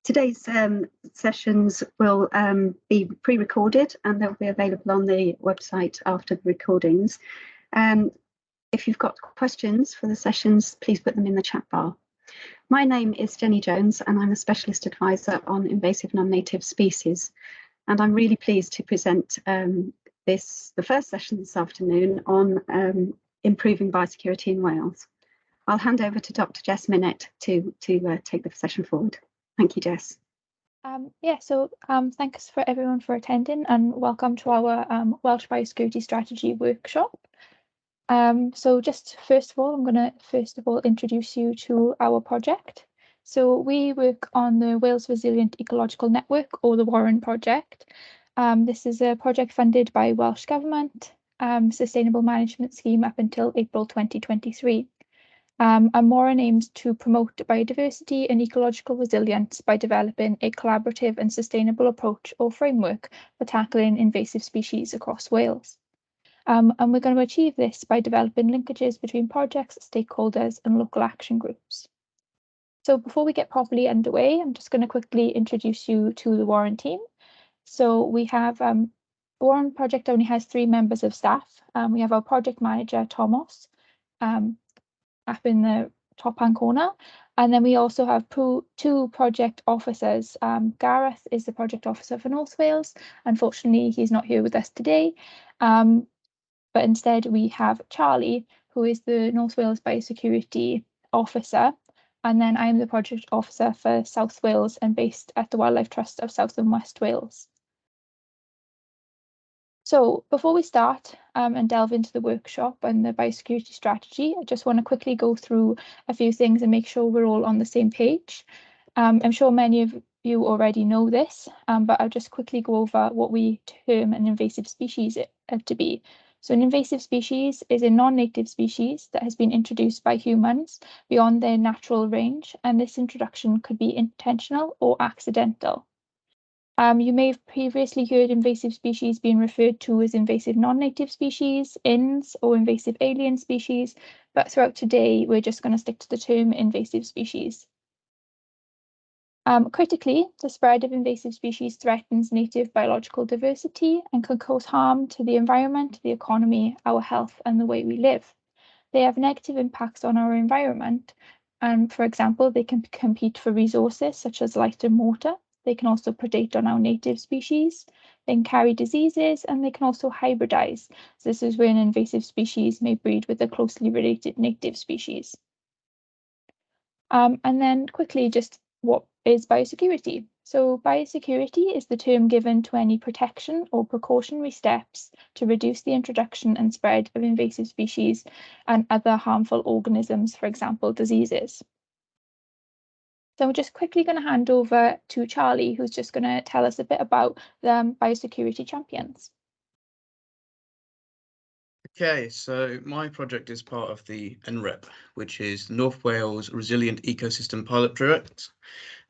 Today's sessions will be pre-recorded and they'll be available on the website after the recordings. If you've got questions for the sessions, please put them in the chat bar. My name is Jenny Jones and I'm a Specialist Advisor on Invasive Non-Native Species. And I'm really pleased to present the first session this afternoon on improving biosecurity in Wales. I'll hand over to Dr. Jess Minnett to take the session forward. Thank you, Jess. Thanks for everyone for attending and welcome to our Welsh Biosecurity Strategy workshop. Just first of all, I'm going to introduce you to our project. So we work on the Wales Resilient Ecological Network, or the WARN project. This is a project funded by Welsh Government Sustainable Management Scheme up until April 2023. And WARN aims to promote biodiversity and ecological resilience by developing a collaborative and sustainable approach or framework for tackling invasive species across Wales. And we're going to achieve this by developing linkages between projects, stakeholders and local action groups. So before we get properly underway, I'm just going to quickly introduce you to the WARN team. So we have the WARN project only has 3 members of staff. We have our project manager, Thomas, up in the top hand corner, and then we also have 2 project officers. Gareth is the project officer for North Wales. Unfortunately, he's not here with us today, but instead we have Charlie, who is the North Wales Biosecurity officer, and then I'm the project officer for South Wales and based at the Wildlife Trust of South and West Wales. So before we start and delve into the workshop and the biosecurity strategy, I just want to quickly go through a few things and make sure we're all on the same page. I'm sure many of you already know this, but I'll just quickly go over what we term an invasive species to be. So an invasive species is a non-native species that has been introduced by humans beyond their natural range, and this introduction could be intentional or accidental. You may have previously heard invasive species being referred to as invasive non-native species, INS, or invasive alien species, but throughout today, we're just going to stick to the term invasive species. Critically, the spread of invasive species threatens native biological diversity and can cause harm to the environment, the economy, our health, and the way we live. They have negative impacts on our environment, and for example, they can compete for resources such as light and water. They can also predate on our native species, they can carry diseases, and they can also hybridize. So this is when invasive species may breed with a closely related native species. And then quickly, just what is biosecurity? So biosecurity is the term given to any protection or precautionary steps to reduce the introduction and spread of invasive species and other harmful organisms, for example, diseases. So we're just quickly going to hand over to Charlie, who's just going to tell us a bit about the biosecurity champions. Okay, so my project is part of the NREP, which is North Wales Resilient Ecosystem Pilot Project.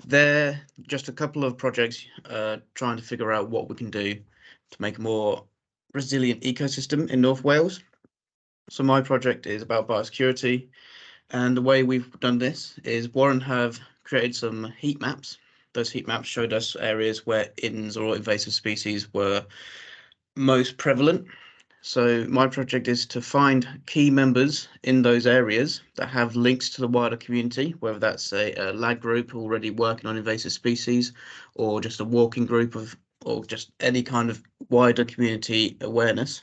They're just a couple of projects trying to figure out what we can do to make a more resilient ecosystem in North Wales. So my project is about biosecurity, and the way we've done this is WARN have created some heat maps. Those heat maps showed us areas where INS or invasive species were most prevalent. So my project is to find key members in those areas that have links to the wider community, whether that's a lab group already working on invasive species, or just a walking group or just any kind of wider community awareness.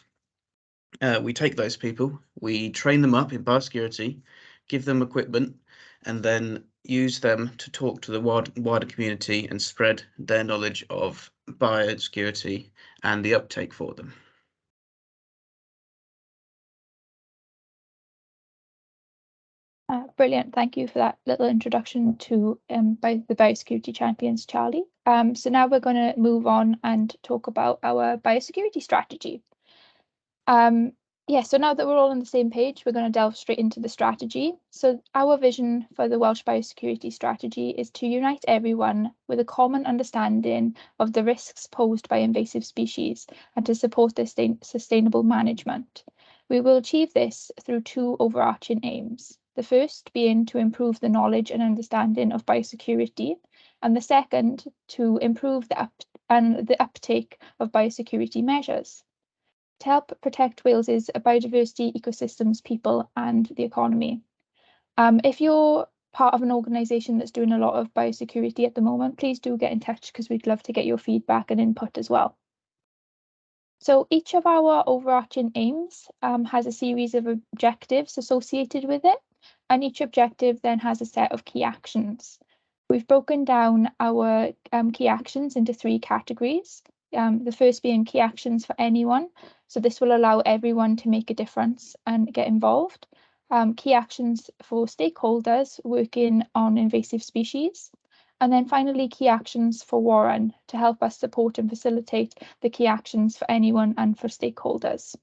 We take those people, we train them up in biosecurity, give them equipment, and then use them to talk to the wider community and spread their knowledge of biosecurity and the uptake for them. Brilliant. Thank you for that little introduction to the biosecurity champions, Charlie. So now we're going to move on and talk about our biosecurity strategy. So now that we're all on the same page, we're going to delve straight into the strategy. So our vision for the Welsh Biosecurity Strategy is to unite everyone with a common understanding of the risks posed by invasive species and to support their sustainable management. We will achieve this through two overarching aims. The first being to improve the knowledge and understanding of biosecurity, and the second to improve the uptake of biosecurity measures to help protect Wales's biodiversity, ecosystems, people, and the economy. If you're part of an organisation that's doing a lot of biosecurity at the moment, please do get in touch because we'd love to get your feedback and input as well. So each of our overarching aims has a series of objectives associated with it, and each objective then has a set of key actions. We've broken down our key actions into three categories. The first being key actions for anyone. So this will allow everyone to make a difference and get involved. Key actions for stakeholders working on invasive species. And then finally, key actions for Warren to help us support and facilitate the key actions for anyone and for stakeholders.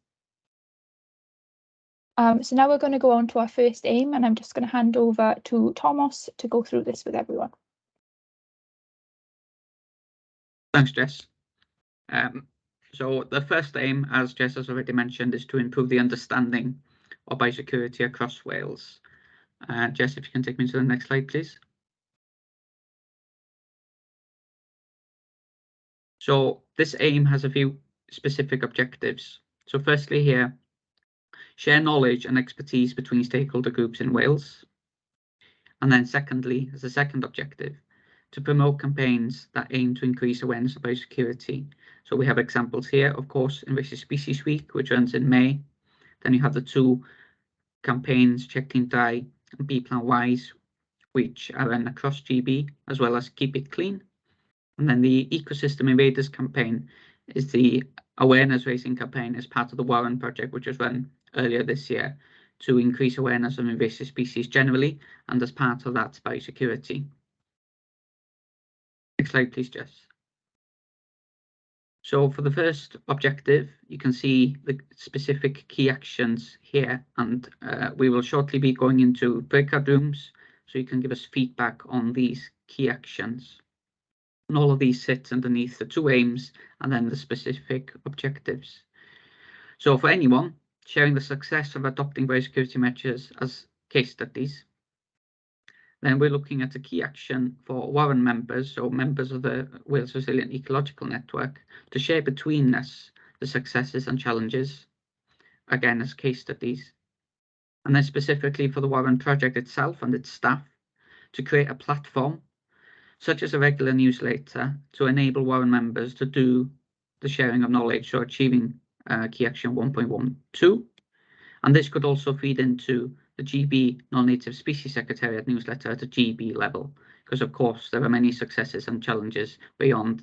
So now we're going to go on to our first aim, and I'm just going to hand over to Thomas to go through this with everyone. Thanks, Jess. So the first aim, as Jess has already mentioned, is to improve the understanding of biosecurity across Wales. Jess, if you can take me to the next slide, please. So this aim has a few specific objectives. So firstly here, share knowledge and expertise between stakeholder groups in Wales. And then secondly, as a second objective, to promote campaigns that aim to increase awareness of biosecurity. So we have examples here, of course, Invasive Species Week, which runs in May. Then you have the two campaigns, Check Clean Dry and Be Plan Wise, which are run across GB, as well as Keep It Clean. And then the Ecosystem Invaders campaign is the awareness raising campaign as part of the Warren project, which was run earlier this year to increase awareness of invasive species generally, and as part of that, biosecurity. Next slide, please, Jess. So for the first objective, you can see the specific key actions here, and we will shortly be going into breakout rooms, so you can give us feedback on these key actions. And all of these sit underneath the two aims and then the specific objectives. So for anyone, sharing the success of adopting biosecurity measures as case studies. Then we're looking at a key action for Warren members, so members of the Wales Resilient Ecological Network, to share between us the successes and challenges, again as case studies. And then specifically for the Warren project itself and its staff, to create a platform such as a regular newsletter to enable Warren members to do the sharing of knowledge, so achieving key action 1.12. And this could also feed into the GB Non-Native Species Secretariat newsletter at a GB level, because of course there are many successes and challenges beyond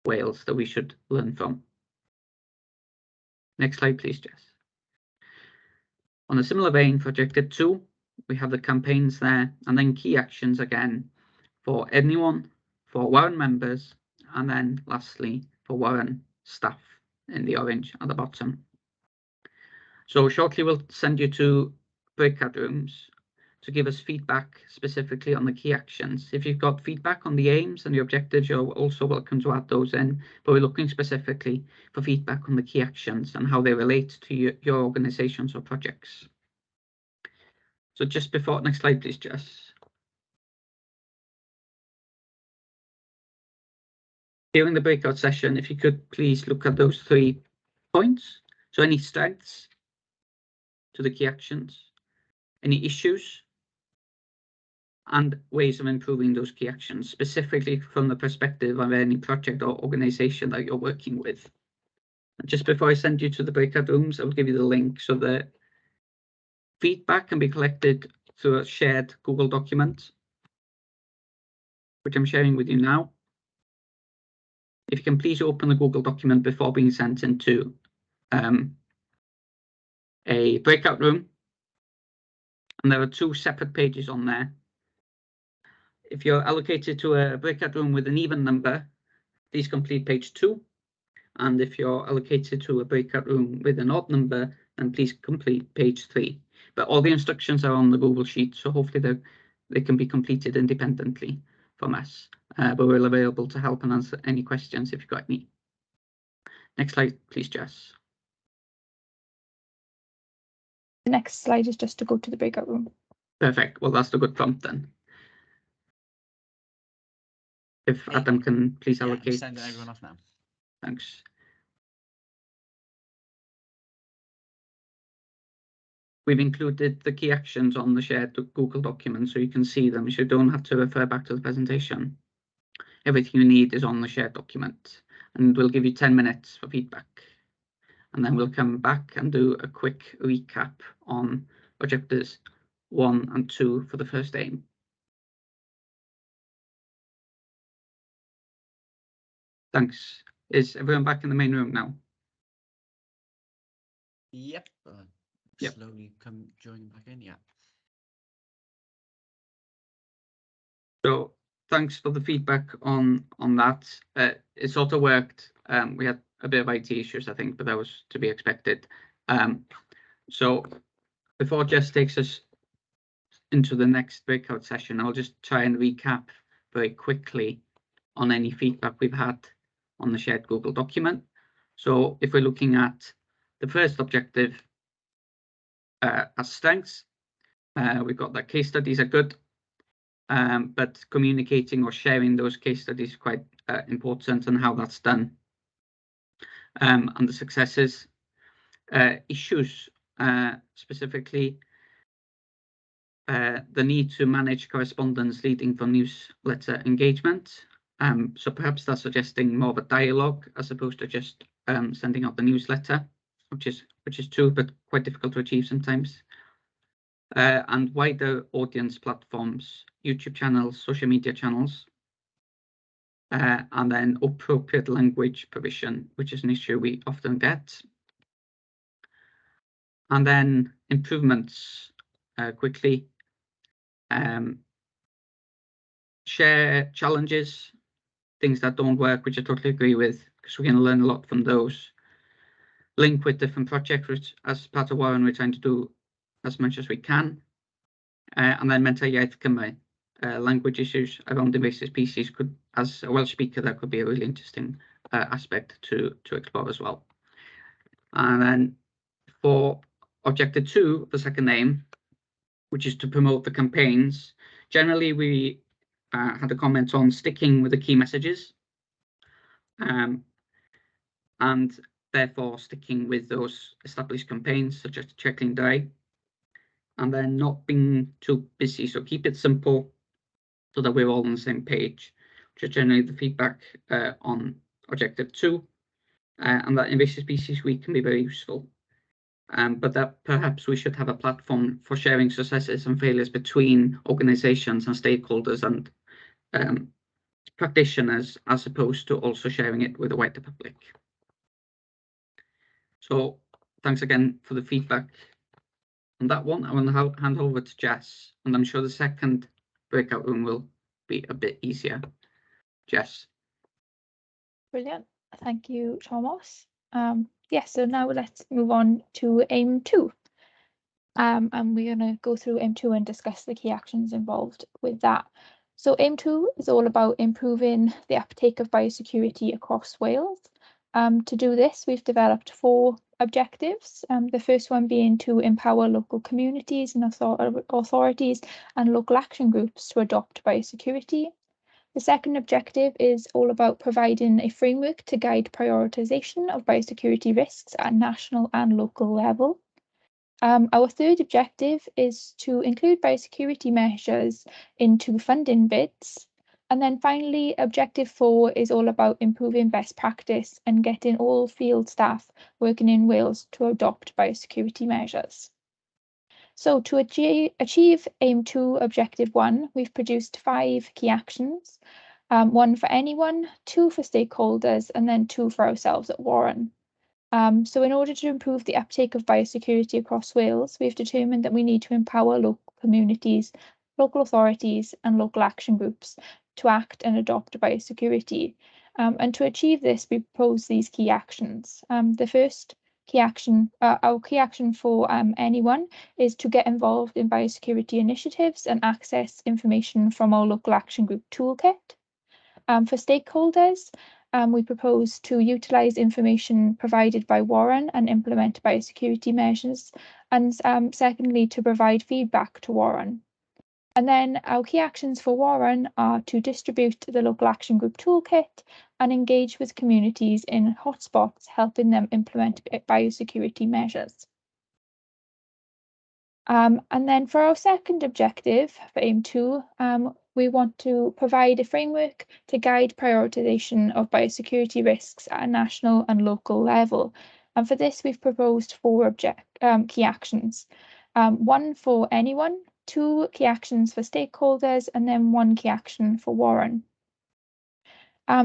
Wales that we should learn from. Next slide, please, Jess. On a similar vein for Objective 2, we have the campaigns there, and then key actions again for anyone, for Warren members, and then lastly for Warren staff in the orange at the bottom. So shortly we'll send you to breakout rooms to give us feedback specifically on the key actions. If you've got feedback on the aims and the objectives, you're also welcome to add those in, but we're looking specifically for feedback on the key actions and how they relate to your organizations or projects. So just before, next slide, please, Jess. During the breakout session, if you could please look at those 3 points. So any strengths to the key actions, any issues, and ways of improving those key actions, specifically from the perspective of any project or organization that you're working with. And just before I send you to the breakout rooms, I'll give you the link so that feedback can be collected through a shared Google document, which I'm sharing with you now. If you can please open the Google document before being sent into a breakout room. And there are 2 separate pages on there. If you're allocated to a breakout room with an even number, please complete page 2. And if you're allocated to a breakout room with an odd number, then please complete page 3. But all the instructions are on the Google Sheet, so hopefully they can be completed independently from us. But we're available to help and answer any questions if you've got any. Next slide, please, Jess. The next slide is just to go to the breakout room. Perfect. Well, that's a good prompt then. If Adam can please allocate. Sending everyone off now. Thanks. We've included the key actions on the shared Google document so you can see them, so you don't have to refer back to the presentation. Everything you need is on the shared document, and we'll give you 10 minutes for feedback. And then we'll come back and do a quick recap on objectives 1 and 2 for the first aim. Thanks. Is everyone back in the main room now? Yep. Yep. Slowly come joining back in. Yeah. So thanks for the feedback on that. It sort of worked. We had a bit of IT issues, I think, but that was to be expected. So before Jess takes us into the next breakout session, I'll just try and recap very quickly on any feedback we've had on the shared Google document. So if we're looking at the first objective as strengths, we've got that case studies are good, but communicating or sharing those case studies is quite important, and how that's done. And the successes, issues, specifically the need to manage correspondence leading from newsletter engagement. So perhaps that's suggesting more of a dialogue as opposed to just sending out the newsletter, which is true, but quite difficult to achieve sometimes. And wider audience platforms, YouTube channels, social media channels, and then appropriate language provision, which is an issue we often get. And then improvements quickly. Share challenges, things that don't work, which I totally agree with, because we're going to learn a lot from those. Link with different projects, which as part of Warren, we're trying to do as much as we can. And then manteisio Cymru, language issues around invasive species could, as a Welsh speaker, that could be a really interesting aspect to explore as well. And then for objective 2, the second aim, which is to promote the campaigns, generally we had a comment on sticking with the key messages, and therefore sticking with those established campaigns such as Check Clean Die, and then not being too busy. So keep it simple so that we're all on the same page, which is generally the feedback on objective 2, and that invasive species week can be very useful. But that perhaps we should have a platform for sharing successes and failures between organizations and stakeholders and practitioners, as opposed to also sharing it with the wider public. So thanks again for the feedback on that one. I want to hand over to Jess, and I'm sure the second breakout room will be a bit easier. Jess. Brilliant. Thank you, Thomas. So now let's move on to aim 2. And we're going to go through aim 2 and discuss the key actions involved with that. So aim 2 is all about improving the uptake of biosecurity across Wales. To do this, we've developed 4 objectives. The first one being to empower local communities and authorities and local action groups to adopt biosecurity. The second objective is all about providing a framework to guide prioritisation of biosecurity risks at national and local level. Our third objective is to include biosecurity measures into funding bids. And then finally, objective 4 is all about improving best practice and getting all field staff working in Wales to adopt biosecurity measures. So to achieve aim 2 objective 1, we've produced 5 key actions, 1 for anyone, 2 for stakeholders, and then 2 for ourselves at Warren. So in order to improve the uptake of biosecurity across Wales, we've determined that we need to empower local communities, local authorities and local action groups to act and adopt biosecurity. And to achieve this, we propose these key actions. The first key action, our key action for anyone, is to get involved in biosecurity initiatives and access information from our local action group toolkit. For stakeholders, we propose to utilise information provided by Warren and implement biosecurity measures, and secondly, to provide feedback to Warren. And then our key actions for Warren are to distribute the local action group toolkit and engage with communities in hotspots, helping them implement biosecurity measures. And then for our second objective, for aim 2, we want to provide a framework to guide prioritisation of biosecurity risks at a national and local level. And for this, we've proposed 4 key actions. 1 for anyone, 2 key actions for stakeholders, and then 1 key action for Warren.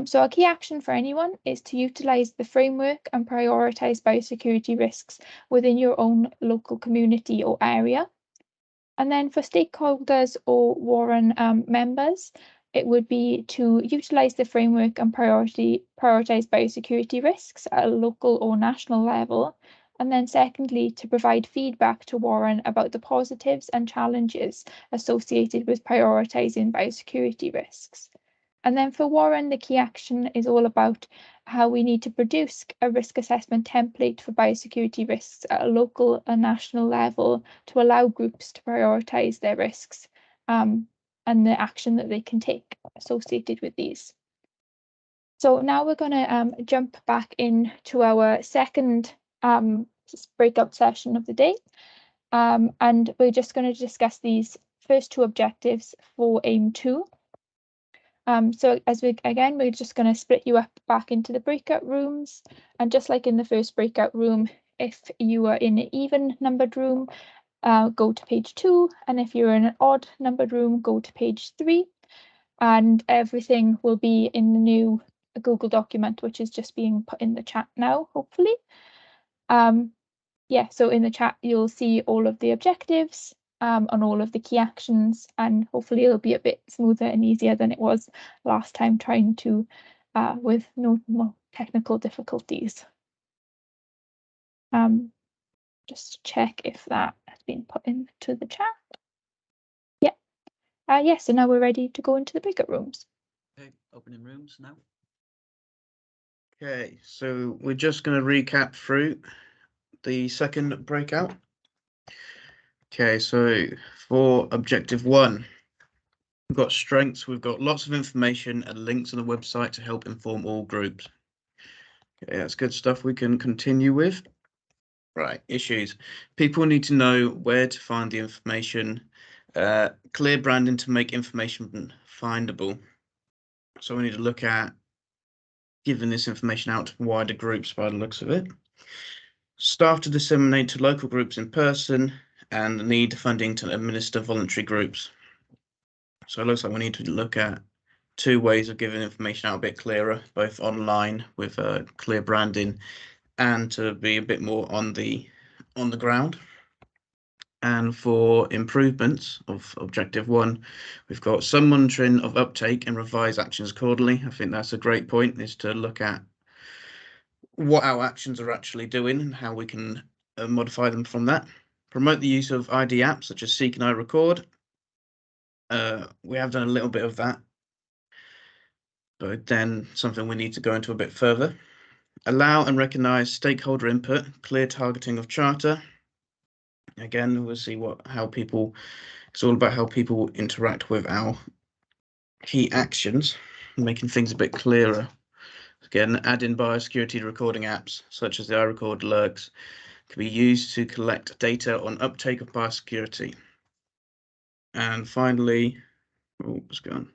So our key action for anyone is to utilise the framework and prioritise biosecurity risks within your own local community or area. And then for stakeholders or Warren members, it would be to utilise the framework and prioritise biosecurity risks at a local or national level. And then secondly, to provide feedback to Warren about the positives and challenges associated with prioritising biosecurity risks. And then for Warren, the key action is all about how we need to produce a risk assessment template for biosecurity risks at a local and national level to allow groups to prioritise their risks and the action that they can take associated with these. So now we're going to jump back into our second breakout session of the day. And we're just going to discuss these first 2 objectives for aim 2. So we're just going to split you up back into the breakout rooms, and just like in the first breakout room, if you are in an even numbered room, go to page 2, and if you're in an odd numbered room, go to page 3, and everything will be in the new Google document, which is just being put in the chat now, hopefully. So in the chat you'll see all of the objectives on all of the key actions, and hopefully it'll be a bit smoother and easier than it was last time trying to with no more technical difficulties. Just check if that has been put into the chat. Yes, so now we're ready to go into the breakout rooms. Okay, opening rooms now. Okay, so we're just going to recap through the second breakout. Okay, so for objective 1, we've got strengths, we've got lots of information and links on the website to help inform all groups. Okay, that's good stuff we can continue with. Right, issues. People need to know where to find the information, clear branding to make information findable. So we need to look at giving this information out to wider groups by the looks of it. Staff to disseminate to local groups in person, and need funding to administer voluntary groups. So it looks like we need to look at 2 ways of giving information out a bit clearer, both online with clear branding and to be a bit more on the ground. And for improvements of objective 1, we've got some monitoring of uptake and revise actions accordingly. I think that's a great point, is to look at what our actions are actually doing and how we can modify them from that. Promote the use of ID apps such as Seek and I Record. We have done a little bit of that, but then something we need to go into a bit further. Allow and recognise stakeholder input, clear targeting of charter. Again, we'll see how people, it's all about how people interact with our key actions, making things a bit clearer. Again, add in biosecurity recording apps such as the iRecord alerts can be used to collect data on uptake of biosecurity. And finally, oh, it's gone.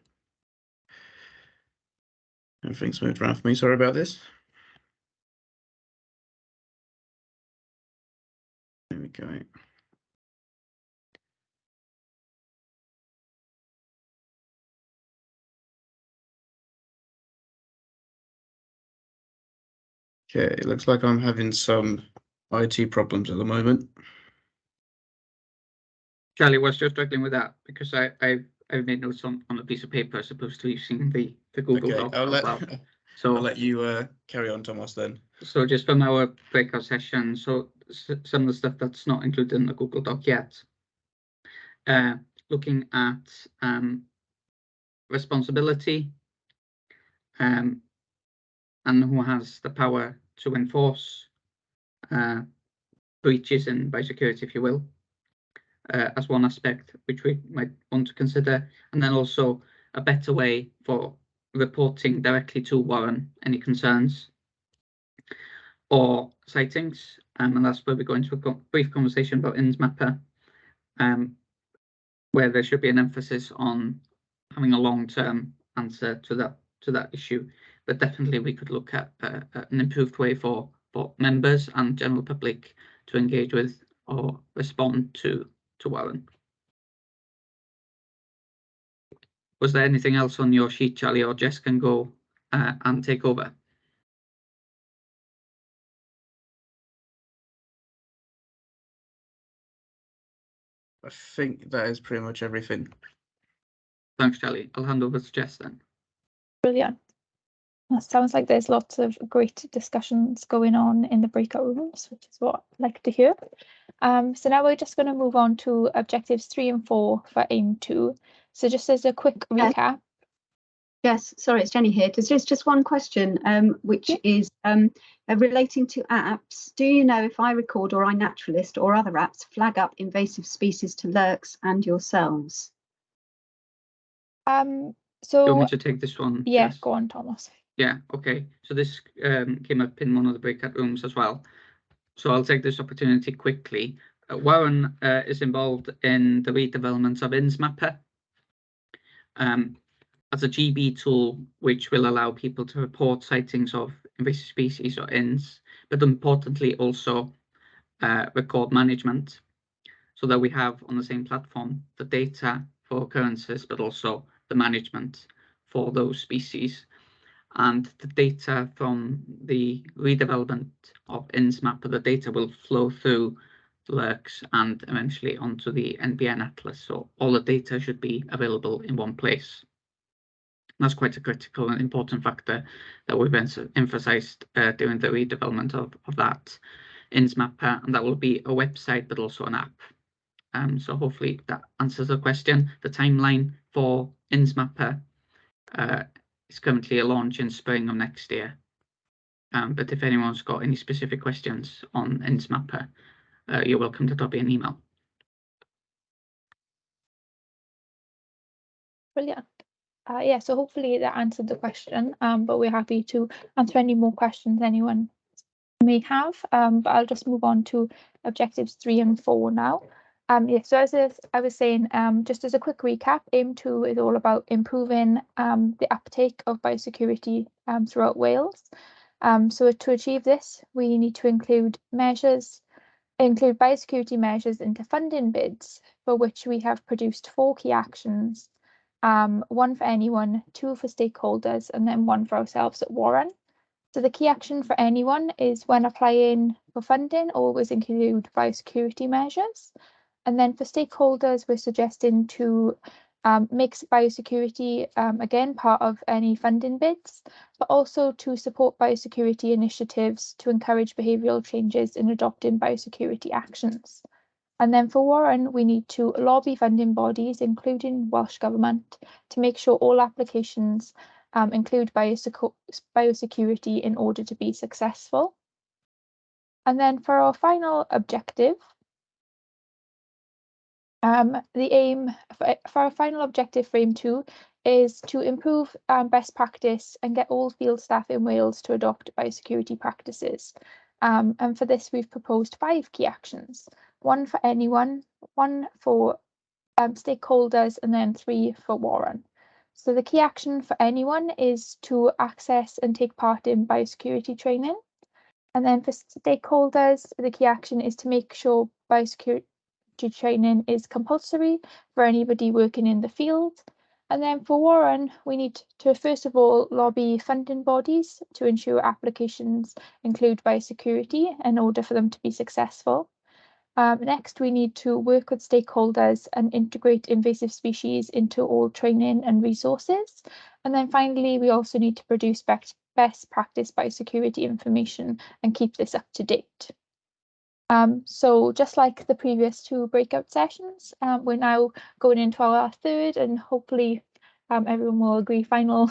Everything's moved around for me. Sorry about this. There we go. Okay, it looks like I'm having some IT problems at the moment. Charlie was just struggling with that because I've made notes on a piece of paper as opposed to using the Google Doc out loud. So I'll let you carry on, Thomas, then. So just from our breakout session, so some of the stuff that's not included in the Google Doc yet. Looking at responsibility, and who has the power to enforce breaches in biosecurity, if you will, as one aspect which we might want to consider, and then also a better way for reporting directly to Warren any concerns or sightings, and that's where we go into a brief conversation about InsMapper, where there should be an emphasis on having a long-term answer to that issue, but definitely we could look at an improved way for members and general public to engage with or respond to Warren. Was there anything else on your sheet, Charlie, or Jess can go and take over? I think that is pretty much everything. Thanks, Charlie. I'll hand over to Jess then. Brilliant. That sounds like there's lots of great discussions going on in the breakout rooms, which is what I'd like to hear. So now we're just going to move on to objectives 3 and 4 for AIM 2. So just as a quick recap. Yes, sorry, it's Jenny here. There's just one question, which is relating to apps. Do you know if iRecord or iNaturalist or other apps flag up invasive species to lurks and yourselves? So do you want me to take this one? Yeah, Jess? go on, Thomas. Yeah, okay. So this came up in one of the breakout rooms as well. So I'll take this opportunity quickly. Warren is involved in the redevelopment of InsMapper as a GB tool, which will allow people to report sightings of invasive species or INS, but importantly also record management, so that we have on the same platform the data for occurrences, but also the management for those species. And the data from the redevelopment of InsMapper, the data will flow through lurks and eventually onto the NBN Atlas. So all the data should be available in one place. And that's quite a critical and important factor that we've emphasized during the redevelopment of that InsMapper, and that will be a website, but also an app. So hopefully that answers the question. The timeline for InsMapper is currently a launch in spring of next year. But if anyone's got any specific questions on InsMapper, you're welcome to drop me an email. Brilliant. Yeah, so hopefully that answered the question, but we're happy to answer any more questions anyone may have. But I'll just move on to objectives 3 and 4 now. Yeah, so as I was saying, just as a quick recap, AIM 2 is all about improving the uptake of biosecurity throughout Wales. So to achieve this, we need to include biosecurity measures into funding bids, for which we have produced 4 key actions. 1 for anyone, 2 for stakeholders, and then 1 for ourselves at Warren. So the key action for anyone is when applying for funding, always include biosecurity measures. And then for stakeholders, we're suggesting to make biosecurity, again, part of any funding bids, but also to support biosecurity initiatives to encourage behavioural changes in adopting biosecurity actions. And then for Warren, we need to lobby funding bodies, including Welsh Government, to make sure all applications include biosecurity in order to be successful. And then for our final objective, the aim for our final objective for AIM 2 is to improve best practice and get all field staff in Wales to adopt biosecurity practices. And for this, we've proposed 5 key actions. 1 for anyone, 1 for stakeholders, and then 3 for Warren. So the key action for anyone is to access and take part in biosecurity training. And then for stakeholders, the key action is to make sure biosecurity training is compulsory for anybody working in the field. And then for Warren, we need to first of all lobby funding bodies to ensure applications include biosecurity in order for them to be successful. Next, we need to work with stakeholders and integrate invasive species into all training and resources. And then finally, we also need to produce best practice biosecurity information and keep this up to date. So just like the previous 2 breakout sessions, we're now going into our 3rd and hopefully everyone will agree final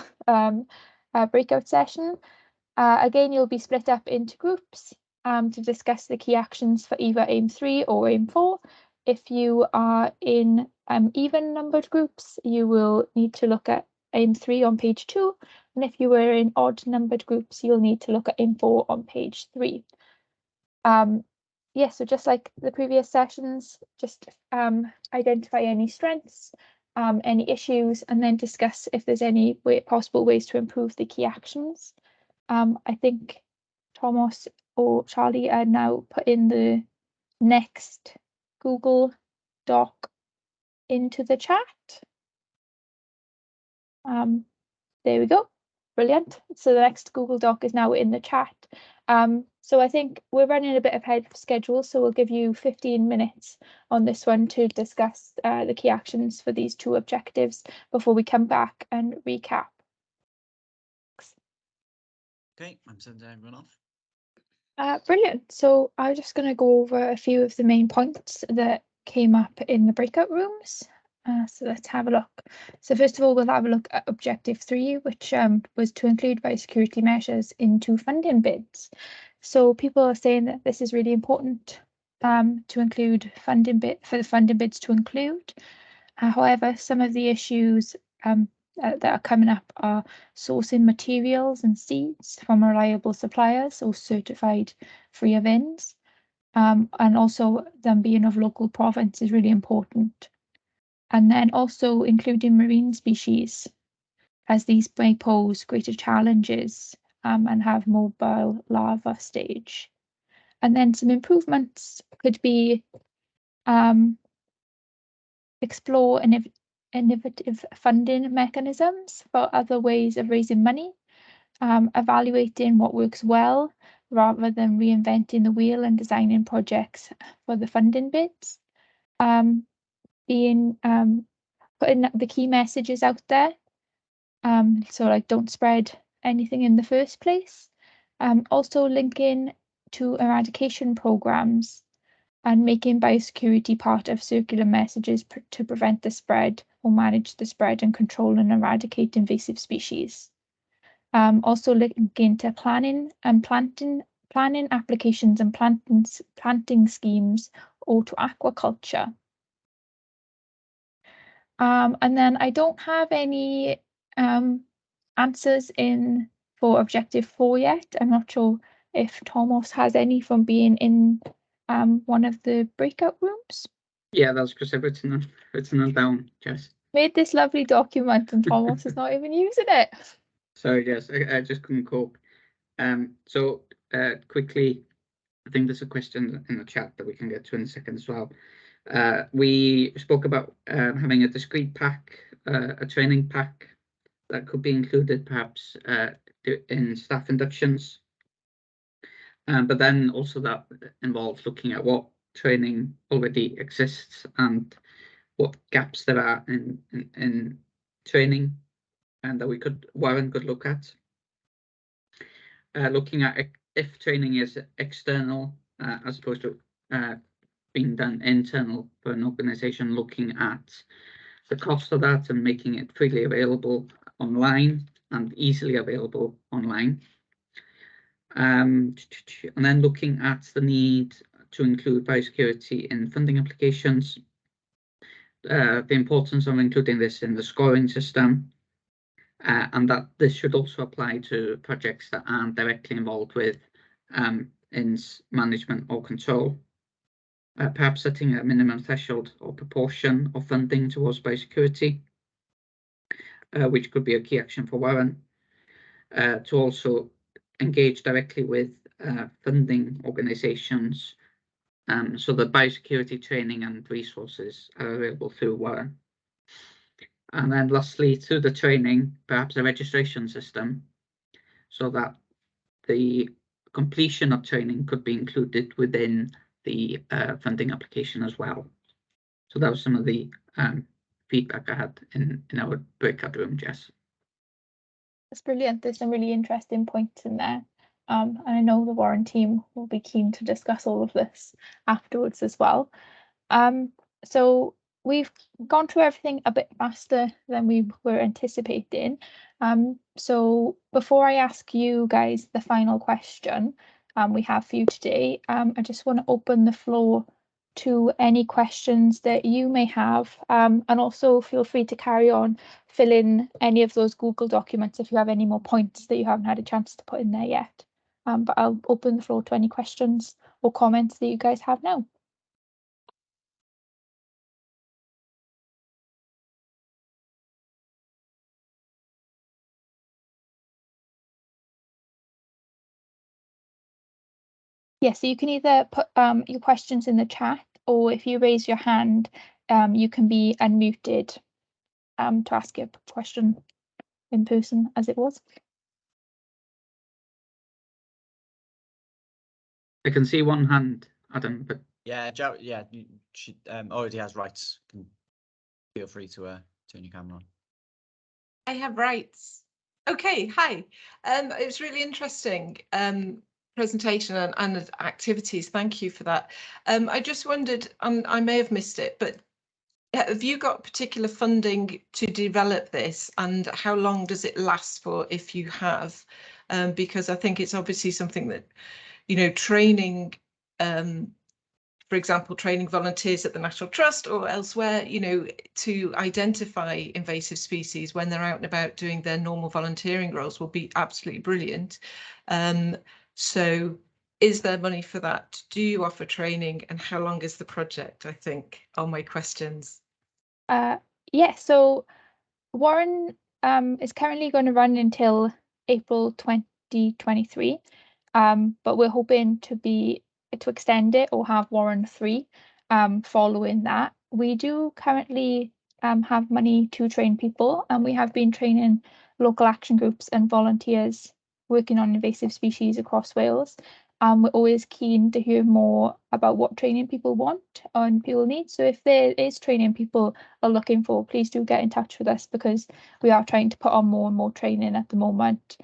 breakout session. Again, you'll be split up into groups to discuss the key actions for either aim 3 or aim 4. If you are in even numbered groups, you will need to look at aim 3 on page 2. And if you were in odd numbered groups, you'll need to look at aim 4 on page 3. So just like the previous sessions, just identify any strengths, any issues, and then discuss if there's any possible ways to improve the key actions. I think Thomas or Charlie are now putting the next Google Doc into the chat. There we go. Brilliant. So the next Google Doc is now in the chat. So I think we're running a bit ahead of schedule, so we'll give you 15 minutes on this one to discuss the key actions for these 2 objectives before we come back and recap. Okay, I'm sending everyone off. Brilliant. So I'm just going to go over a few of the main points that came up in the breakout rooms. So let's have a look. So first of all, we'll have a look at Objective 3, which was to include biosecurity measures into funding bids. So people are saying that this is really important to include funding bids to include. However, some of the issues that are coming up are sourcing materials and seeds from reliable suppliers or certified free of ins. And also them being of local province is really important. And then also including marine species, as these may pose greater challenges and have mobile larva stage. And then some improvements could be explore innovative funding mechanisms for other ways of raising money, evaluating what works well rather than reinventing the wheel and designing projects for the funding bids, putting the key messages out there, so like don't spread anything in the first place, also linking to eradication programs and making biosecurity part of circular messages to prevent the spread or manage the spread and control and eradicate invasive species. Also linking to planning applications and planting schemes or to aquaculture. And then I don't have any answers for Objective 4 yet. I'm not sure if Thomas has any from being in one of the breakout rooms. Yeah, that's because I've written them down, Jess. Made this lovely document and Thomas is not even using it. Sorry, Jess, I just couldn't cope. So quickly, I think there's a question in the chat that we can get to in a second as well. We spoke about having a discrete pack, a training pack that could be included perhaps in staff inductions. But then also that involves looking at what training already exists and what gaps there are in training and that Warren could look at. Looking at if training is external as opposed to being done internal for an organization, looking at the cost of that and making it freely available online and easily available online. And then looking at the need to include biosecurity in funding applications, the importance of including this in the scoring system, and that this should also apply to projects that aren't directly involved with INS management or control. Perhaps setting a minimum threshold or proportion of funding towards biosecurity, which could be a key action for Warren, to also engage directly with funding organisations so that biosecurity training and resources are available through Warren. And then lastly, through the training, perhaps a registration system so that the completion of training could be included within the funding application as well. So that was some of the feedback I had in our breakout room, Jess. That's brilliant. There's some really interesting points in there. And I know the Warren team will be keen to discuss all of this afterwards as well. So we've gone through everything a bit faster than we were anticipating. So before I ask you guys the final question we have for you today, I just want to open the floor to any questions that you may have, and also feel free to carry on, fill in any of those Google documents if you have any more points that you haven't had a chance to put in there yet. But I'll open the floor to any questions or comments that you guys have now. Yeah, so you can either put your questions in the chat, or if you raise your hand, you can be unmuted to ask your question in person, as it was. I can see one hand, Adam, but Yeah, she already has rights. Feel free to turn your camera on. I have rights. Okay, hi. It was really interesting presentation and activities. Thank you for that. I just wondered, I may have missed it, but have you got particular funding to develop this, and how long does it last for if you have? Because I think it's obviously something that, you know, training, for example, training volunteers at the National Trust or elsewhere, you know, to identify invasive species when they're out and about doing their normal volunteering roles will be absolutely brilliant. So is there money for that? Do you offer training, and how long is the project? I think are my questions. Yeah, so Warren is currently going to run until April 2023, but we're hoping to extend it or have Warren 3 following that. We do currently have money to train people, and we have been training local action groups and volunteers working on invasive species across Wales. We're always keen to hear more about what training people want and people need. So if there is training people are looking for, please do get in touch with us, because we are trying to put on more and more training at the moment,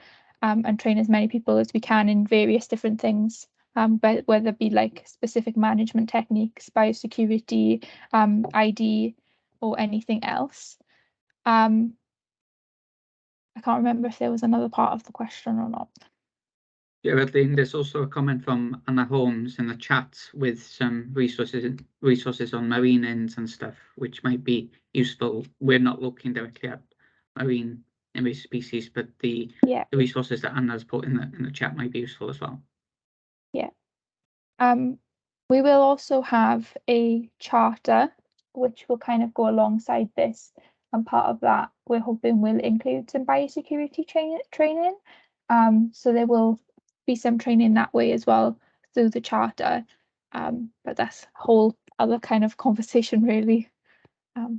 and train as many people as we can in various different things, but whether it be like specific management techniques, biosecurity, ID, or anything else. I can't remember if there was another part of the question or not. yeah, I think there's also a comment from Anna Holmes in the chat with some resources on marine ends and stuff, which might be useful. We're not looking directly at marine invasive species, but the resources that Anna's put in the chat might be useful as well. Yeah. We will also have a charter which will kind of go alongside this, and part of that we're hoping will include some biosecurity training. So there will be some training that way as well through the charter, but that's a whole other kind of conversation really. But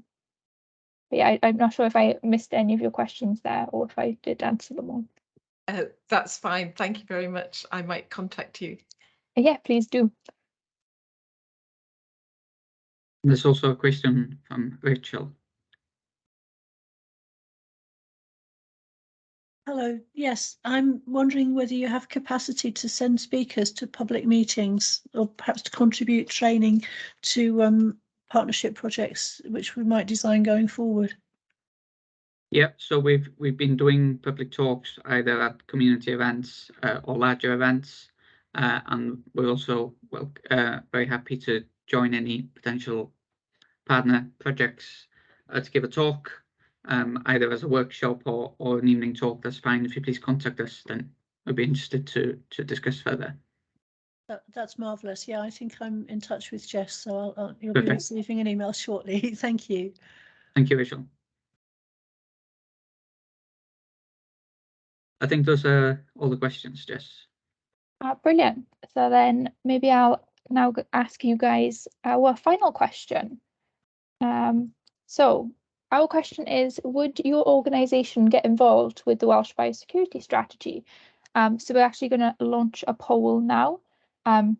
yeah, I'm not sure if I missed any of your questions there or if I did answer them all. That's fine, thank you very much. I might contact you. Yeah, please do. There's also a question from Rachel. Hello, yes, I'm wondering whether you have capacity to send speakers to public meetings, or perhaps to contribute training to partnership projects which we might design going forward. Yeah, so we've been doing public talks either at community events or larger events, and we're also very happy to join any potential partner projects to give a talk, either as a workshop or an evening talk. That's fine. If you please contact us, then we'd be interested to discuss further. That's marvellous. Yeah, I think I'm in touch with Jess, so you'll be receiving an email shortly. Thank you. Thank you, Rachel. I think those are all the questions, Jess. Brilliant. So then maybe I'll now ask you guys our final question. So our question is, would your organisation get involved with the Welsh Biosecurity Strategy? So we're actually going to launch a poll now.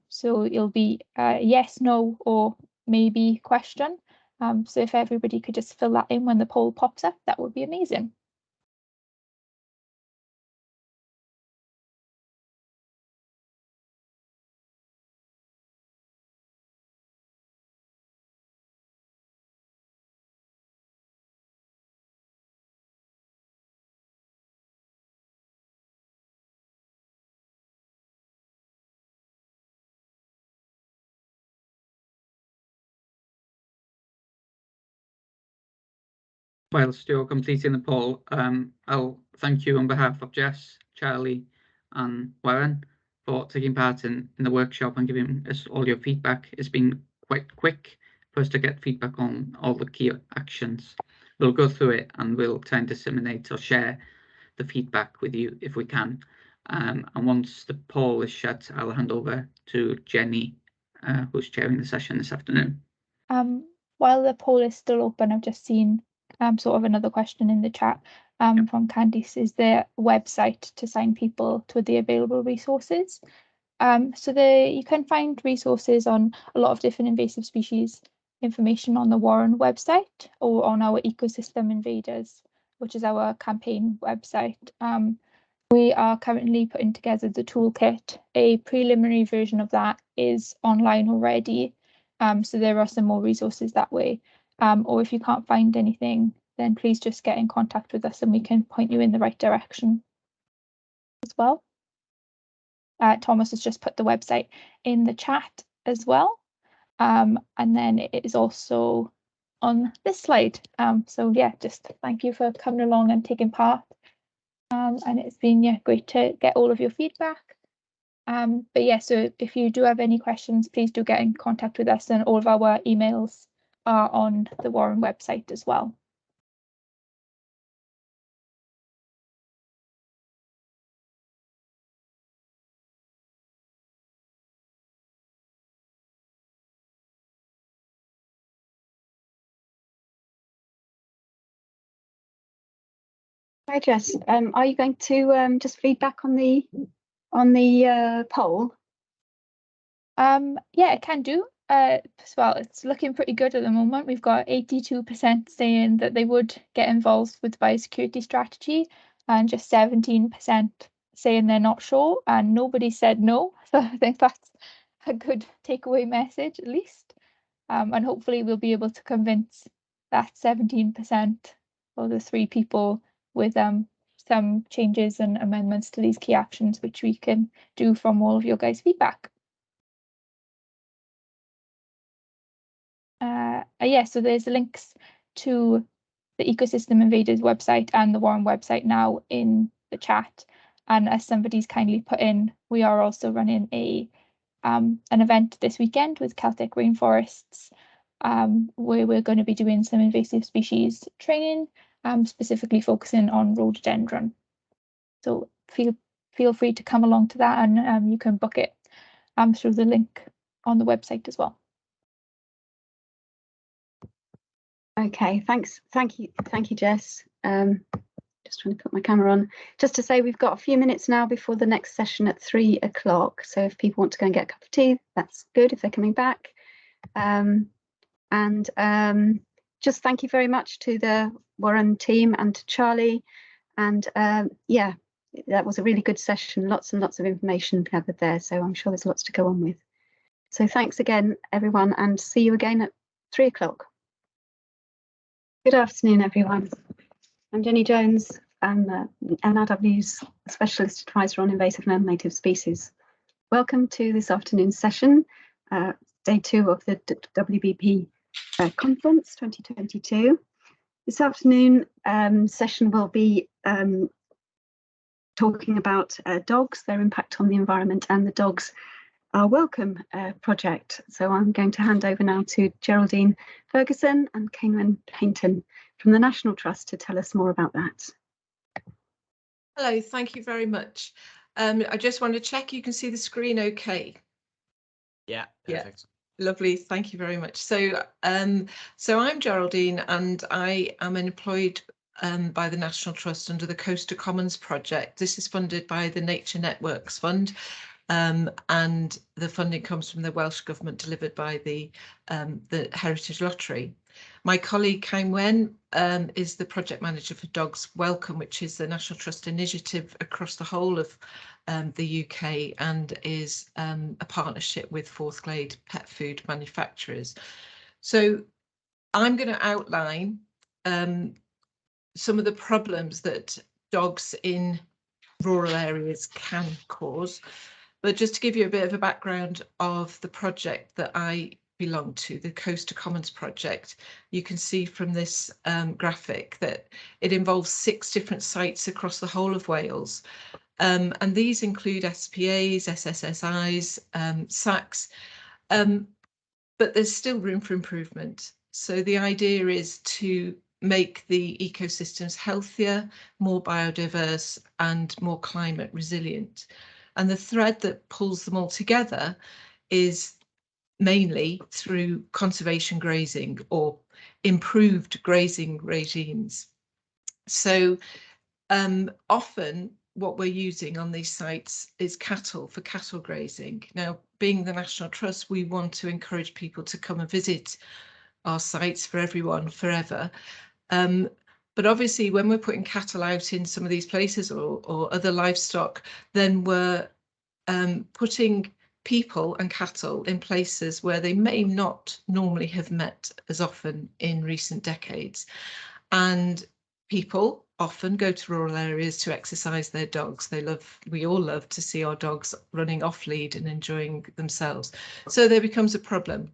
So it'll be a yes, no, or maybe question. So if everybody could just fill that in when the poll pops up, that would be amazing. Whilst you're completing the poll, I'll thank you on behalf of Jess, Charlie and Warren for taking part in the workshop and giving us all your feedback. It's been quite quick for us to get feedback on all the key actions. We'll go through it and we'll try and disseminate or share the feedback with you if we can. And once the poll is shut, I'll hand over to Jenny, who's chairing the session this afternoon. While the poll is still open, I've just seen sort of another question in the chat from Candice. Is there a website to sign people to the available resources? So you can find resources on a lot of different invasive species information on the Warren website or on our Ecosystem Invaders, which is our campaign website. We are currently putting together the toolkit. A preliminary version of that is online already. So there are some more resources that way. Or if you can't find anything, then please just get in contact with us and we can point you in the right direction as well. Thomas has just put the website in the chat as well. And then it is also on this slide. So yeah, just thank you for coming along and taking part. And it's been great to get all of your feedback. But yeah, so if you do have any questions, please do get in contact with us, and all of our emails are on the Warren website as well. Hi Jess, are you going to just feedback on the poll? Yeah, it can do. Well, it's looking pretty good at the moment. We've got 82% saying that they would get involved with biosecurity strategy, and just 17% saying they're not sure, and nobody said no. So I think that's a good takeaway message, at least. And hopefully we'll be able to convince that 17% or the 3 people with some changes and amendments to these key actions, which we can do from all of your guys' feedback. Yeah, so there's links to the Ecosystem Invaders website and the Warren website now in the chat. And as somebody's kindly put in, we are also running an event this weekend with Celtic Rainforests, where we're going to be doing some invasive species training, specifically focusing on rhododendron. So feel free to come along to that, and you can book it through the link on the website as well. Okay, thanks. Thank you, Jess. Just trying to put my camera on. Just to say, we've got a few minutes now before the next session at 3 o'clock. So if people want to go and get a cup of tea, that's good if they're coming back. Just thank you very much to the Warren team and to Charlie. And yeah, that was a really good session. Lots and lots of information gathered there. So I'm sure there's lots to go on with. So thanks again, everyone, and see you again at 3 o'clock. Good afternoon, everyone. I'm Jenny Jones. I'm NRW's Specialist Advisor on Invasive and Native Species. Welcome to this afternoon's session, day 2 of the WBP Conference 2022. This afternoon session will be talking about dogs, their impact on the environment, and the Dogs Are Welcome project. So I'm going to hand over now to Geraldine Ferguson and Cameron Paynton from the National Trust to tell us more about that. Hello, thank you very much. I just want to check you can see the screen okay. Yeah, perfect. Yeah, lovely, thank you very much. So I'm Geraldine, and I am employed by the National Trust under the Coast to Commons project. This is funded by the Nature Networks Fund. And the funding comes from the Welsh Government, delivered by the Heritage Lottery. My colleague Cain Wen is the project manager for Dogs Welcome, which is the National Trust initiative across the whole of the UK, and is a partnership with fourth grade pet food manufacturers. So I'm going to outline some of the problems that dogs in rural areas can cause. But just to give you a bit of a background of the project that I belong to, the Coast to Commons project. You can see from this graphic that it involves 6 different sites across the whole of Wales. And these include SPAs, SSSIs, SACs, but there's still room for improvement. So the idea is to make the ecosystems healthier, more biodiverse and more climate resilient. And the thread that pulls them all together is mainly through conservation grazing or improved grazing regimes. So often what we're using on these sites is cattle for cattle grazing. Now, being the National Trust, we want to encourage people to come and visit our sites for everyone forever. But obviously, when we're putting cattle out in some of these places or other livestock, then we're putting people and cattle in places where they may not normally have met as often in recent decades. And people often go to rural areas to exercise their dogs. We all love to see our dogs running off lead and enjoying themselves. So there becomes a problem.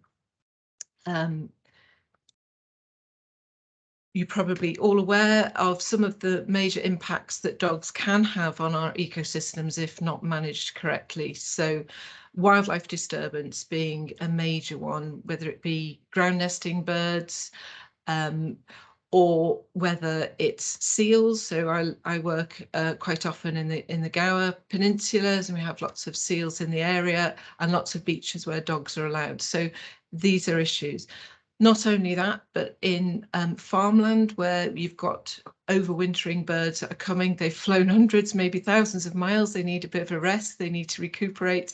You're probably all aware of some of the major impacts that dogs can have on our ecosystems if not managed correctly. So wildlife disturbance being a major one, whether it be ground nesting birds, or whether it's seals. So I work quite often in the Gower peninsulas, and we have lots of seals in the area and lots of beaches where dogs are allowed. So these are issues. Not only that, but in farmland where you've got overwintering birds that are coming, they've flown hundreds, maybe thousands of miles, they need a bit of a rest, they need to recuperate.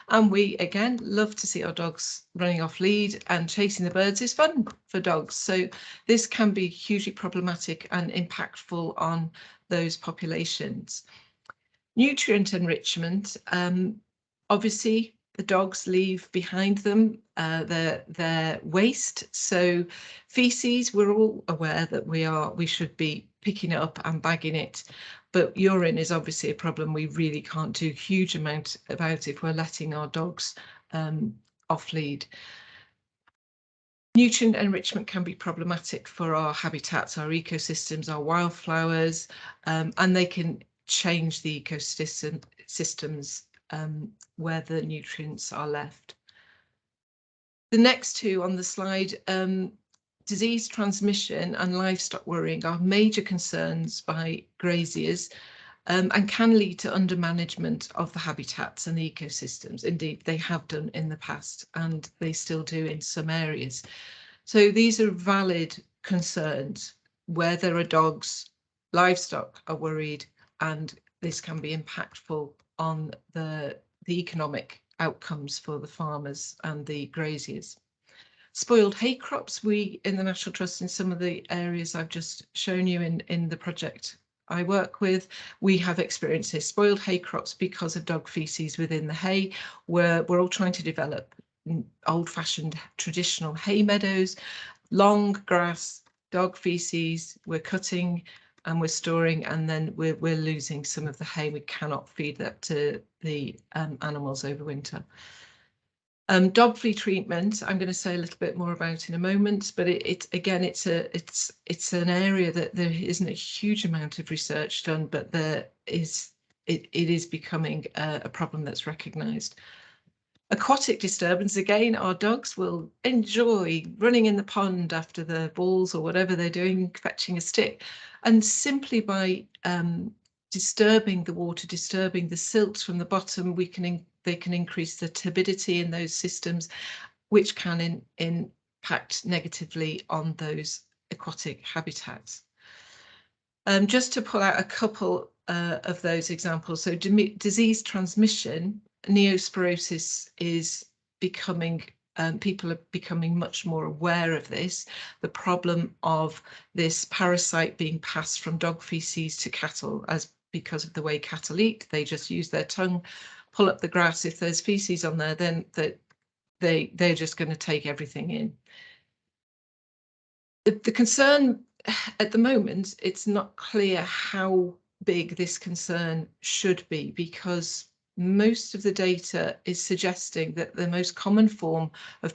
And we, again, love to see our dogs running off lead, and chasing the birds is fun for dogs. So this can be hugely problematic and impactful on those populations. Nutrient enrichment, obviously, the dogs leave behind them their waste. So feces, we're all aware that we should be picking it up and bagging it, but urine is obviously a problem we really can't do a huge amount about if we're letting our dogs off lead. Nutrient enrichment can be problematic for our habitats, our ecosystems, our wildflowers, and they can change the systems where the nutrients are left. The next 2 on the slide, disease transmission and livestock worrying are major concerns by graziers, and can lead to undermanagement of the habitats and the ecosystems. Indeed, they have done in the past, and they still do in some areas. So these are valid concerns where there are dogs, livestock are worried, and this can be impactful on the economic outcomes for the farmers and the graziers. Spoiled hay crops, we in the National Trust, in some of the areas I've just shown you in the project I work with, we have experienced this. Spoiled hay crops because of dog feces within the hay. We're all trying to develop old-fashioned traditional hay meadows, long grass, dog feces, we're cutting and we're storing, and then we're losing some of the hay. We cannot feed that to the animals over winter. Dog flea treatment, I'm going to say a little bit more about in a moment, but it's an area that there isn't a huge amount of research done, but it is becoming a problem that's recognised. Aquatic disturbance, again, our dogs will enjoy running in the pond after the balls or whatever they're doing, fetching a stick, and simply by disturbing the water, disturbing the silts from the bottom, they can increase the turbidity in those systems, which can impact negatively on those aquatic habitats. Just to pull out a couple of those examples, so disease transmission, neosporosis is becoming, people are becoming much more aware of this, the problem of this parasite being passed from dog feces to cattle, because of the way cattle eat. They just use their tongue, pull up the grass. If there's feces on there, then they're just going to take everything in. The concern at the moment, it's not clear how big this concern should be, because most of the data is suggesting that the most common form of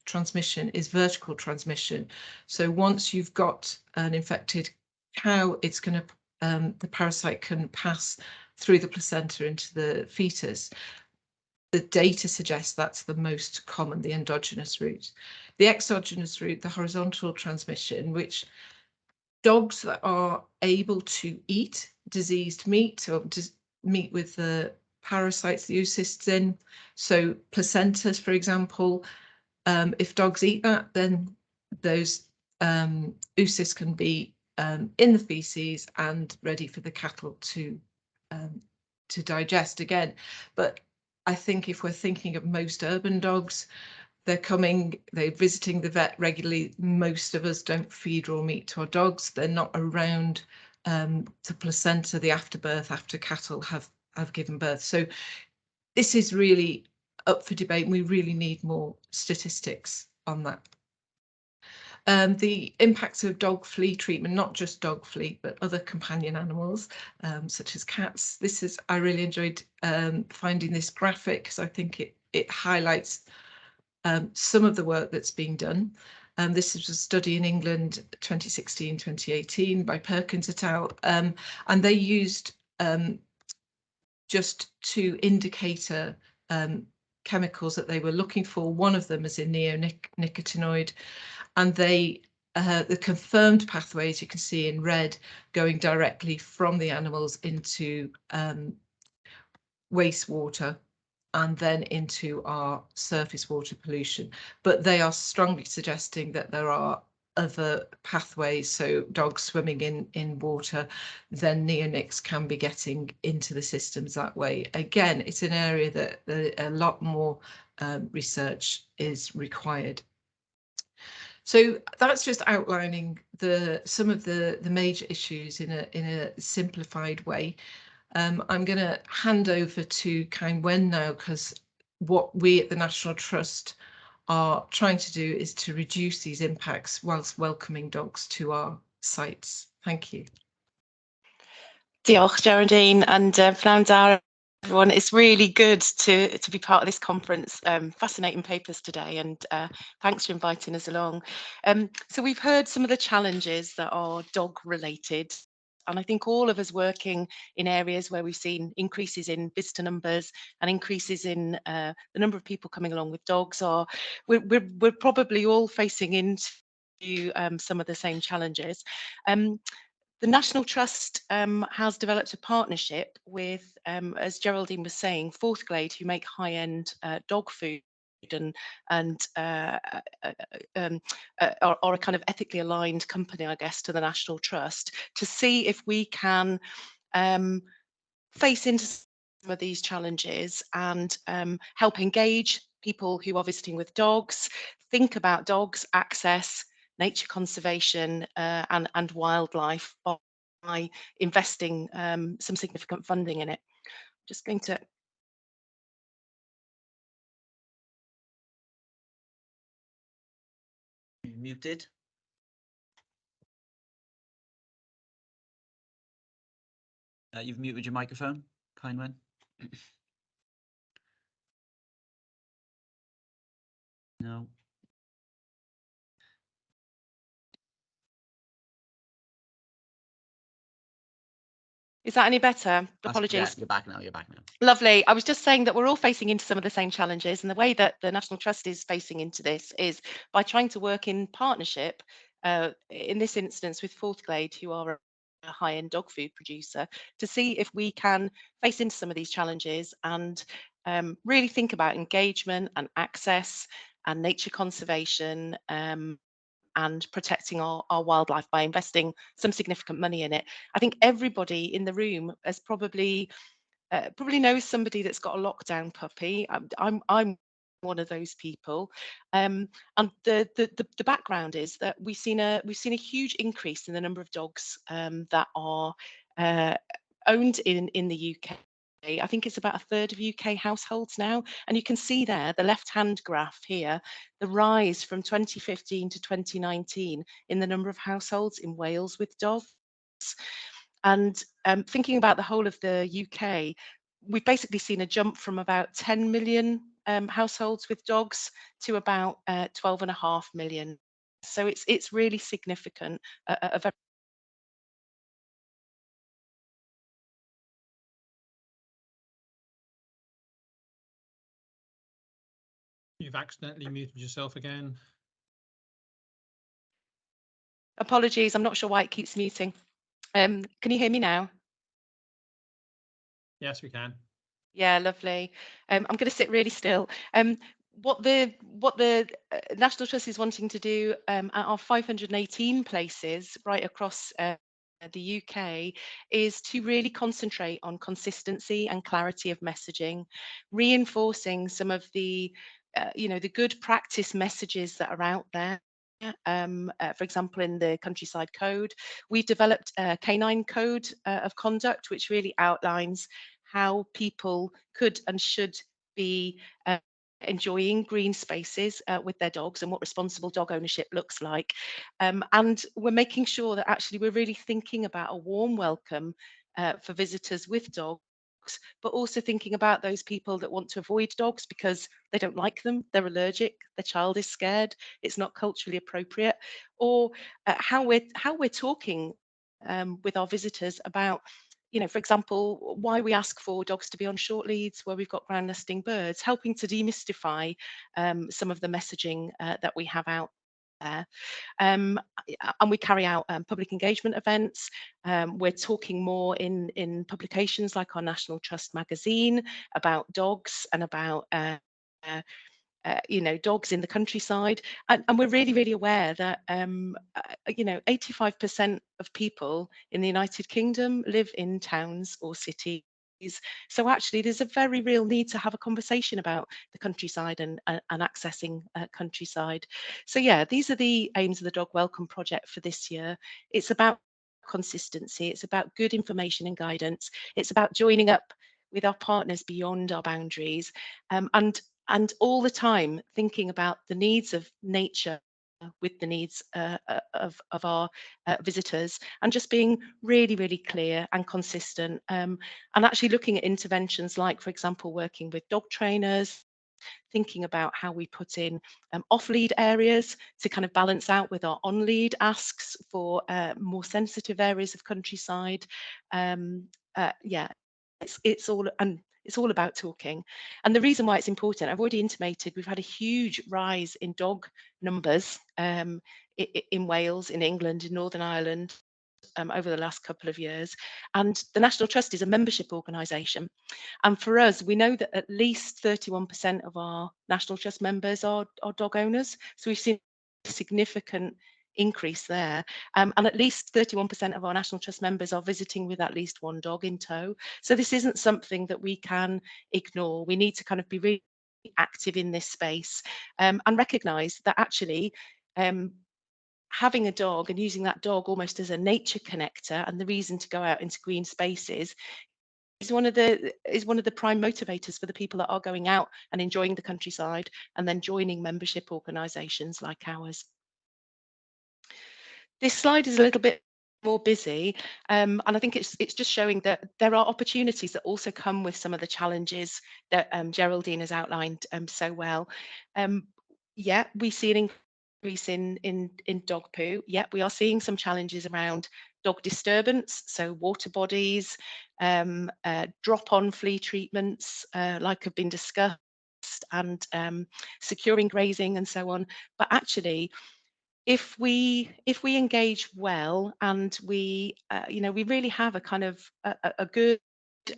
transmission is vertical transmission. So once you've got an infected cow, it's going to the parasite can pass through the placenta into the fetus. The data suggests that's the most common, the endogenous route. The exogenous route, the horizontal transmission, which dogs that are able to eat diseased meat or meat with the parasites, the oocysts in, so placentas, for example, if dogs eat that, then those oocysts can be in the feces and ready for the cattle to digest again. But I think if we're thinking of most urban dogs, they're visiting the vet regularly. Most of us don't feed raw meat to our dogs. They're not around the placenta, the afterbirth, after cattle have given birth. So this is really up for debate. We really need more statistics on that. The impacts of dog flea treatment, not just dog flea, but other companion animals, such as cats. I really enjoyed finding this graphic because I think it highlights some of the work that's being done. This is a study in England, 2016-2018 by Perkins et al. And they used just 2 indicator chemicals that they were looking for. One of them is a neonicotinoid, and they the confirmed pathway, as you can see in red, going directly from the animals into wastewater and then into our surface water pollution. But they are strongly suggesting that there are other pathways, so dogs swimming in water, then neonics can be getting into the systems that way. Again, it's an area that a lot more research is required. So that's just outlining some of the major issues in a simplified way. I'm going to hand over to Wen now, because what we at the National Trust are trying to do is to reduce these impacts whilst welcoming dogs to our sites. Thank you. Diolch, Geraldine, and pnawn da, everyone. It's really good to be part of this conference. Fascinating papers today, and thanks for inviting us along. So we've heard some of the challenges that are dog related. And I think all of us working in areas where we've seen increases in visitor numbers and increases in the number of people coming along with dogs we're probably all facing into some of the same challenges. The National Trust has developed a partnership with, as Geraldine was saying, Forthglade, who make high-end dog food and are a kind of ethically aligned company, I guess, to the National Trust, to see if we can face into some of these challenges and help engage people who are visiting with dogs, think about dogs, access, nature conservation and wildlife by investing some significant funding in it. I'm just going to muted. You've muted your microphone, Wen. No. Is that any better? Apologies. Yeah, you're back now. You're back now. Lovely. I was just saying that we're all facing into some of the same challenges, and the way that the National Trust is facing into this is by trying to work in partnership, in this instance with Forthglade, who are a high-end dog food producer, to see if we can face into some of these challenges and really think about engagement and access and nature conservation and protecting our wildlife by investing some significant money in it. I think everybody in the room has probably knows somebody that's got a lockdown puppy. I'm one of those people, and the background is that we've seen a huge increase in the number of dogs that are owned in the UK. I think it's about a third of UK households now, and you can see there, the left-hand graph here, the rise from 2015 to 2019 in the number of households in Wales with dogs. And thinking about the whole of the UK, we've basically seen a jump from about 10 million households with dogs to about 12.5 million. So it's really significant. You've accidentally muted yourself again. Apologies, I'm not sure why it keeps muting. Can you hear me now? Yes, we can. Yeah, lovely. I'm going to sit really still. What the National Trust is wanting to do at our 518 places right across the UK is to really concentrate on consistency and clarity of messaging, reinforcing some of the the good practice messages that are out there. For example, in the Countryside Code, we've developed a canine code of conduct, which really outlines how people could and should be enjoying green spaces with their dogs and what responsible dog ownership looks like. And we're making sure that actually we're really thinking about a warm welcome for visitors with dogs, but also thinking about those people that want to avoid dogs because they don't like them, they're allergic, their child is scared, it's not culturally appropriate, or how we're talking with our visitors about, for example, why we ask for dogs to be on short leads where we've got ground nesting birds, helping to demystify some of the messaging that we have out there. And we carry out public engagement events. We're talking more in publications like our National Trust magazine about dogs and about dogs in the countryside, and we're really aware that 85% of people in the United Kingdom live in towns or cities. So actually there's a very real need to have a conversation about the countryside and accessing countryside. So yeah, these are the aims of the Dog Welcome Project for this year. It's about consistency, it's about good information and guidance, it's about joining up with our partners beyond our boundaries, and all the time thinking about the needs of nature with the needs of our visitors, and just being really clear and consistent, and actually looking at interventions like, for example, working with dog trainers, thinking about how we put in off-lead areas to kind of balance out with our on-lead asks for more sensitive areas of countryside. Yeah, it's all about talking. And the reason why it's important, I've already intimated, we've had a huge rise in dog numbers in Wales, in England, in Northern Ireland over the last couple of years. And the National Trust is a membership organisation. And for us, we know that at least 31% of our National Trust members are dog owners. So we've seen a significant increase there, and at least 31% of our National Trust members are visiting with at least one dog in tow. So this isn't something that we can ignore. We need to kind of be really active in this space, and recognise that actually having a dog and using that dog almost as a nature connector and the reason to go out into green spaces is one of the prime motivators for the people that are going out and enjoying the countryside and then joining membership organisations like ours. This slide is a little bit more busy, and I think it's just showing that there are opportunities that also come with some of the challenges that Geraldine has outlined so well. Yeah, we see an increase in dog poo. Yeah, we are seeing some challenges around dog disturbance, so water bodies, drop-on flea treatments, like have been discussed, and securing grazing and so on. But actually, if we engage well and we we really have a kind of a good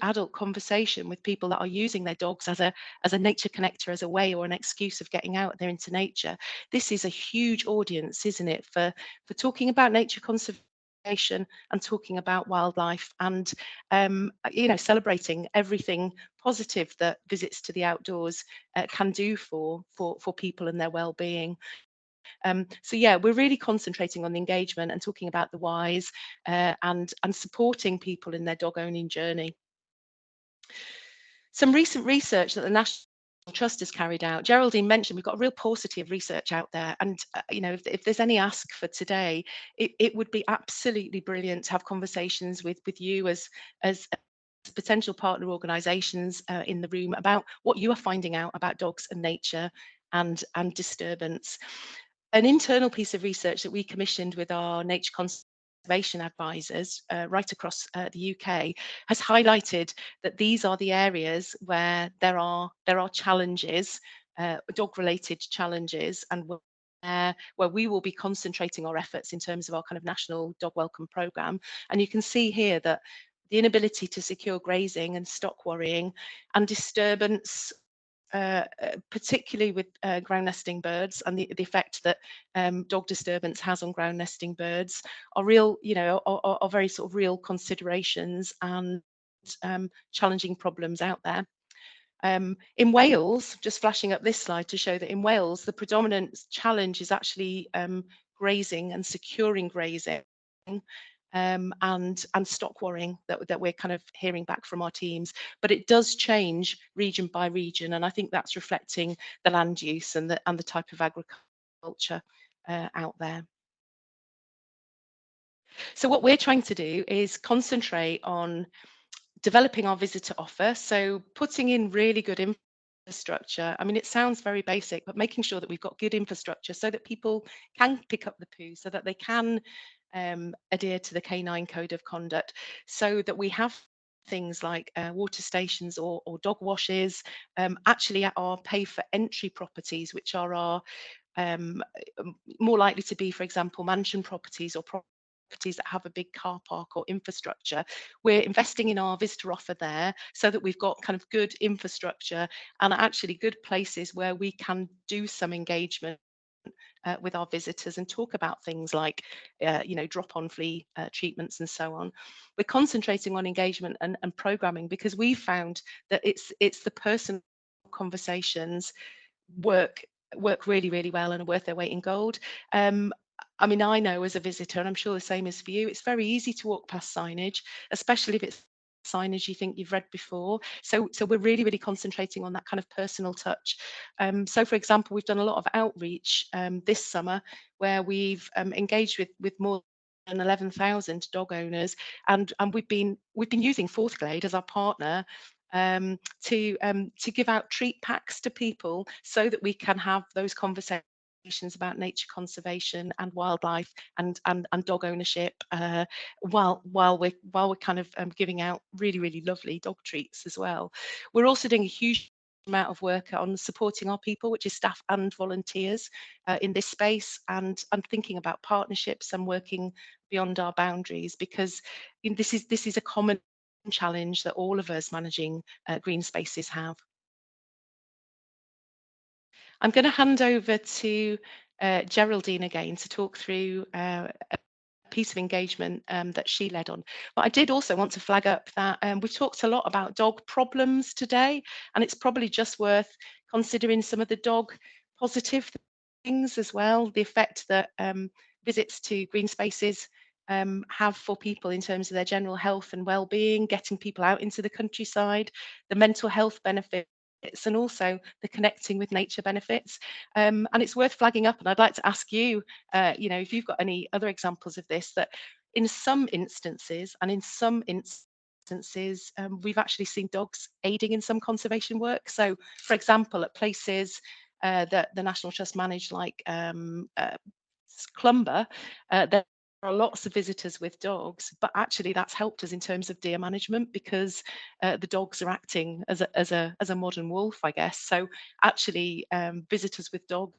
adult conversation with people that are using their dogs as a nature connector, as a way or an excuse of getting out there into nature, this is a huge audience, isn't it, for talking about nature conservation and talking about wildlife, and celebrating everything positive that visits to the outdoors can do for people and their well-being. So yeah, we're really concentrating on the engagement and talking about the whys, and supporting people in their dog owning journey. Some recent research that the National Trust has carried out, Geraldine mentioned we've got a real paucity of research out there, and if there's any ask for today, it would be absolutely brilliant to have conversations with you as potential partner organisations in the room about what you are finding out about dogs and nature and disturbance. An internal piece of research that we commissioned with our nature conservation advisors right across the UK has highlighted that these are the areas where there are challenges, dog-related challenges, and where we will be concentrating our efforts in terms of our kind of national dog welcome programme. And you can see here that the inability to secure grazing and stock worrying and disturbance, particularly with ground nesting birds, and the effect that dog disturbance has on ground nesting birds, are real, are very sort of real considerations and challenging problems out there. In Wales, just flashing up this slide to show that in Wales, the predominant challenge is actually grazing and securing grazing. And stock worrying that we're kind of hearing back from our teams, but it does change region by region, and I think that's reflecting the land use and the type of agriculture out there. So what we're trying to do is concentrate on developing our visitor offer, so putting in really good infrastructure. I mean, it sounds very basic, but making sure that we've got good infrastructure so that people can pick up the poo, so that they can adhere to the Canine Code of Conduct, so that we have things like water stations or dog washes actually at our pay for entry properties, which are our more likely to be, for example, mansion properties or properties that have a big car park or infrastructure. We're investing in our visitor offer there so that we've got kind of good infrastructure and actually good places where we can do some engagement with our visitors and talk about things like, drop-on flea treatments and so on. We're concentrating on engagement and programming because we found that it's the personal conversations work really, really well and are worth their weight in gold. I mean, I know as a visitor, and I'm sure the same is for you, it's very easy to walk past signage, especially if it's signage you think you've read before. So we're really, really concentrating on that kind of personal touch. So for example, we've done a lot of outreach this summer where we've engaged with more than 11,000 dog owners, and we've been using Forthglade as our partner to give out treat packs to people so that we can have those conversations about nature conservation and wildlife and dog ownership while we're kind of giving out really, really lovely dog treats as well. We're also doing a huge amount of work on supporting our people, which is staff and volunteers in this space, and thinking about partnerships and working beyond our boundaries, because this is a common challenge that all of us managing green spaces have. I'm going to hand over to Geraldine again to talk through a piece of engagement that she led on. But I did also want to flag up that we've talked a lot about dog problems today, and it's probably just worth considering some of the dog positive things as well, the effect that visits to green spaces have for people in terms of their general health and well-being, getting people out into the countryside, the mental health benefits, and also the connecting with nature benefits. And it's worth flagging up, and I'd like to ask you, if you've got any other examples of this, that in some instances, we've actually seen dogs aiding in some conservation work. So, for example, at places that the National Trust manage, like Clumber, there are lots of visitors with dogs, but actually that's helped us in terms of deer management because the dogs are acting as a modern wolf, I guess. So actually visitors with dogs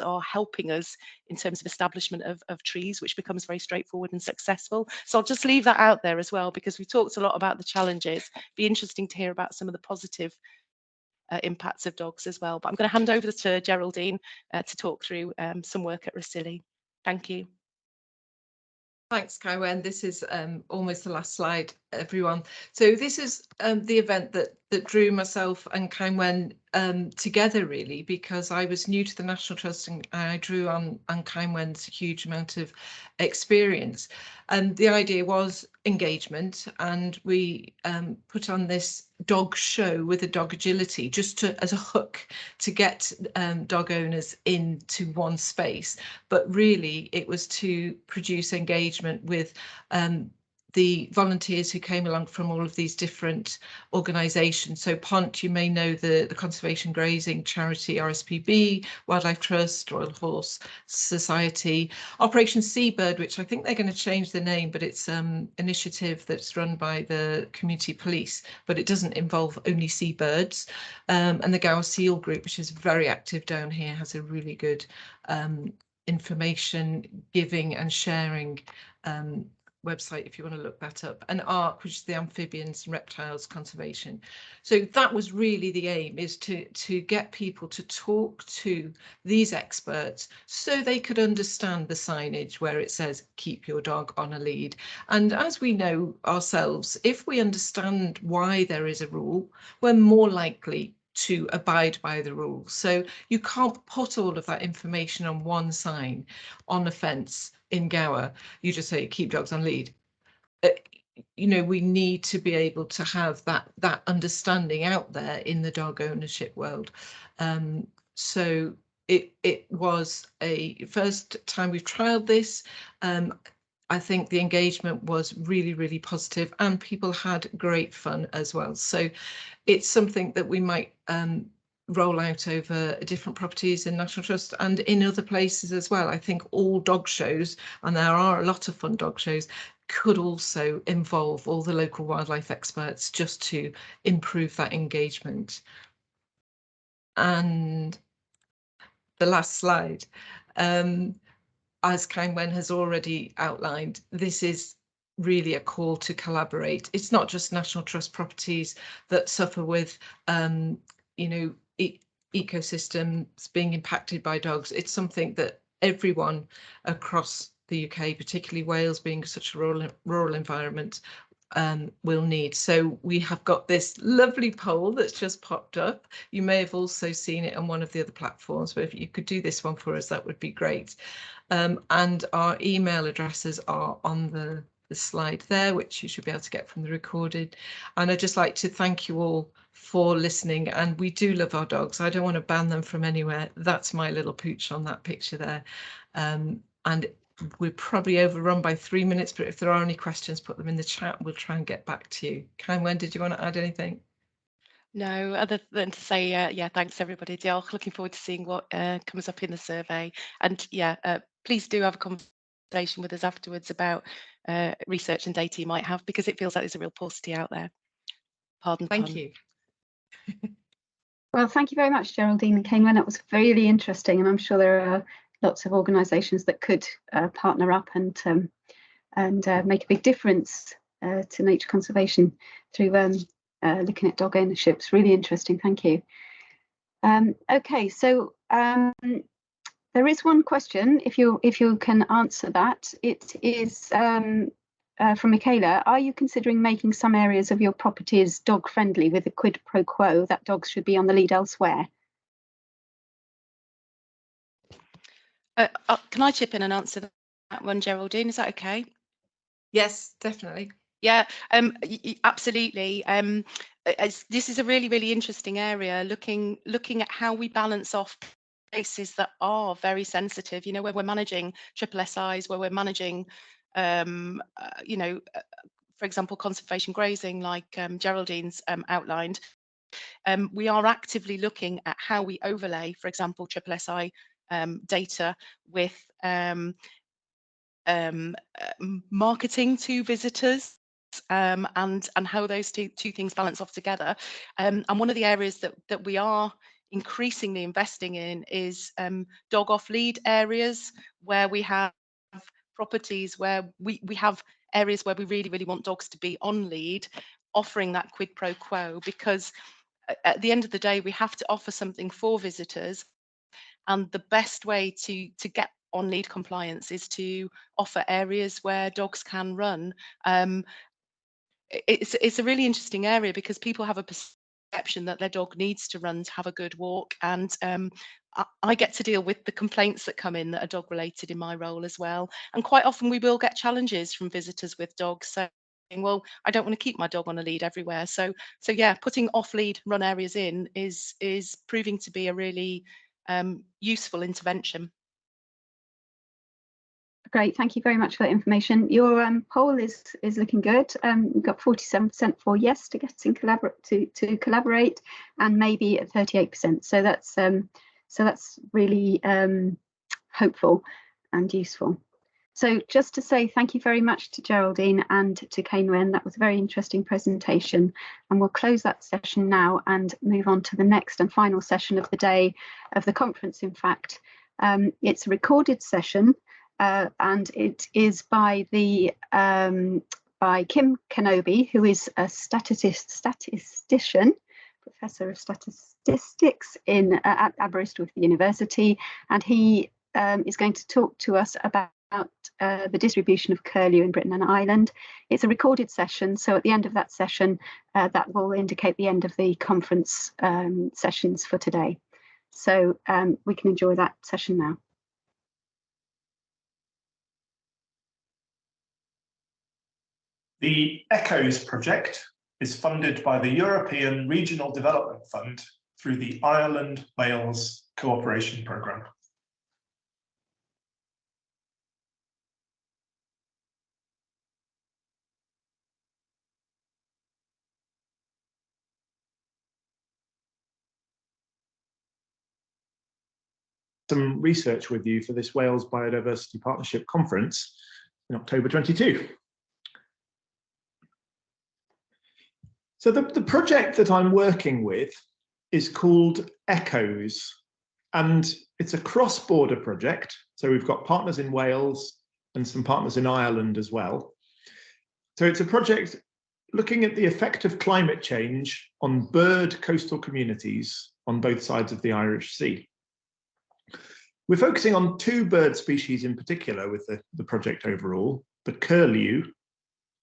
are helping us in terms of establishment of trees, which becomes very straightforward and successful. So I'll just leave that out there as well, because we talked a lot about the challenges. Be interesting to hear about some of the positive impacts of dogs as well. But I'm going to hand over to Geraldine to talk through some work at Rosili. Thank you. Thanks, Kaiwen. This is almost the last slide, everyone. So this is the event that drew myself and Kaiwen together, really, because I was new to the National Trust and I drew on Kaiwen's huge amount of experience. And the idea was engagement, and we put on this dog show with a dog agility just as a hook to get dog owners into one space. But really, it was to produce engagement with the volunteers who came along from all of these different organisations. So PONT, you may know the Conservation Grazing Charity, RSPB, Wildlife Trust, Royal Horse Society, Operation Seabird, which I think they're going to change the name, but it's an initiative that's run by the community police, but it doesn't involve only seabirds. And the Gower Seal Group, which is very active down here, has a really good information giving and sharing website if you want to look that up, and ARC, which is the Amphibians and Reptiles Conservation. So that was really the aim, is to get people to talk to these experts so they could understand the signage where it says keep your dog on a lead. And as we know ourselves, if we understand why there is a rule, we're more likely to abide by the rules. So you can't put all of that information on one sign on a fence in Gower. You just say keep dogs on lead. You know, we need to be able to have that understanding out there in the dog ownership world. So it was a first time we've trialed this. I think the engagement was really, really positive, and people had great fun as well. So it's something that we might roll out over different properties in National Trust and in other places as well. I think all dog shows, and there are a lot of fun dog shows, could also involve all the local wildlife experts just to improve that engagement. And the last slide, as Kangwen has already outlined, this is really a call to collaborate. It's not just National Trust properties that suffer with you know, ecosystems being impacted by dogs. It's something that everyone across the UK, particularly Wales being such a rural environment, will need. So we have got this lovely poll that's just popped up. You may have also seen it on one of the other platforms, but if you could do this one for us, that would be great. And our email addresses are on the slide there, which you should be able to get from the recorded. And I'd just like to thank you all for listening, and we do love our dogs. I don't want to ban them from anywhere. That's my little pooch on that picture there. And we're probably overrun by 3 minutes, but if there are any questions, put them in the chat. We'll try and get back to you. Kangwen, did you want to add anything? No, other than to say, yeah, thanks everybody. Diolch. Looking forward to seeing what comes up in the survey. And yeah, please do have a conversation with us afterwards about research and data you might have, because it feels like there's a real paucity out there. Pardon. Thank you. Well, thank you very much, Geraldine and Kangwen. That was really interesting, and I'm sure there are lots of organisations that could partner up and make a big difference to nature conservation through looking at dog ownership. It's really interesting. Thank you. Okay, so there is one question. If you can answer that, it is from Michaela. Are you considering making some areas of your properties dog friendly with a quid pro quo that dogs should be on the lead elsewhere? Can I chip in and answer that one, Geraldine? Is that okay? Yes, definitely. Yeah, absolutely. This is a really, really interesting area, looking at how we balance off places that are very sensitive, you know, where we're managing SSSIs, where we're managing, you know, for example, conservation grazing, like Geraldine's outlined. We are actively looking at how we overlay, for example, SSSI data with marketing to visitors, and how those two things balance off together. And one of the areas that we are increasingly investing in is dog off lead areas, where we have properties where we have areas where we really, really want dogs to be on lead, offering that quid pro quo, because at the end of the day, we have to offer something for visitors, and the best way to get on lead compliance is to offer areas where dogs can run. It's a really interesting area, because people have a perception that their dog needs to run to have a good walk, and I get to deal with the complaints that come in that are dog related in my role as well. And quite often we will get challenges from visitors with dogs saying, well, I don't want to keep my dog on a lead everywhere. So yeah, putting off lead run areas in is proving to be a really useful intervention. Great, thank you very much for that information. Your poll is looking good. We've got 47% for yes to getting to collaborate, and maybe at 38%. So that's really hopeful and useful. So just to say thank you very much to Geraldine and to Cainwen. That was a very interesting presentation, and we'll close that session now and move on to the next and final session of the day, of the conference in fact. It's a recorded session and it is by Kim Kenobi, who is a statistician, Professor of Statistics at Aberystwyth University, and he is going to talk to us about the distribution of curlew in Britain and Ireland. It's a recorded session, so at the end of that session, that will indicate the end of the conference sessions for today. So we can enjoy that session now. The ECHOS project is funded by the European Regional Development Fund through the Ireland-Wales Cooperation Programme. Some research with you for this Wales Biodiversity Partnership Conference in October 22. So the project that I'm working with is called ECHOS, and it's a cross-border project. So we've got partners in Wales and some partners in Ireland as well. So it's a project looking at the effect of climate change on bird coastal communities on both sides of the Irish Sea. We're focusing on two bird species in particular with the project overall, the curlew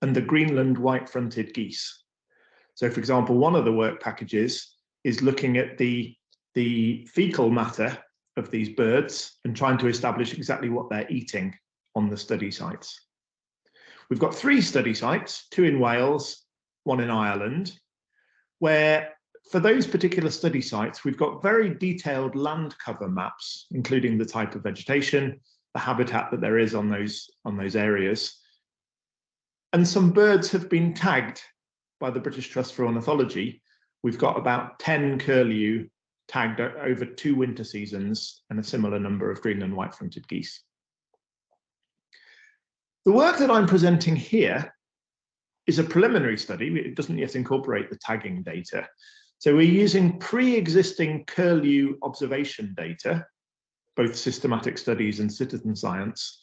and the Greenland white-fronted geese. So, for example, one of the work packages is looking at the fecal matter of these birds and trying to establish exactly what they're eating on the study sites. We've got 3 study sites, 2 in Wales, 1 in Ireland, where for those particular study sites, we've got very detailed land cover maps, including the type of vegetation, the habitat that there is on those areas. And some birds have been tagged by the British Trust for Ornithology. We've got about 10 curlew tagged over 2 winter seasons and a similar number of Greenland white-fronted geese. The work that I'm presenting here is a preliminary study. It doesn't yet incorporate the tagging data. So we're using pre-existing curlew observation data, both systematic studies and citizen science,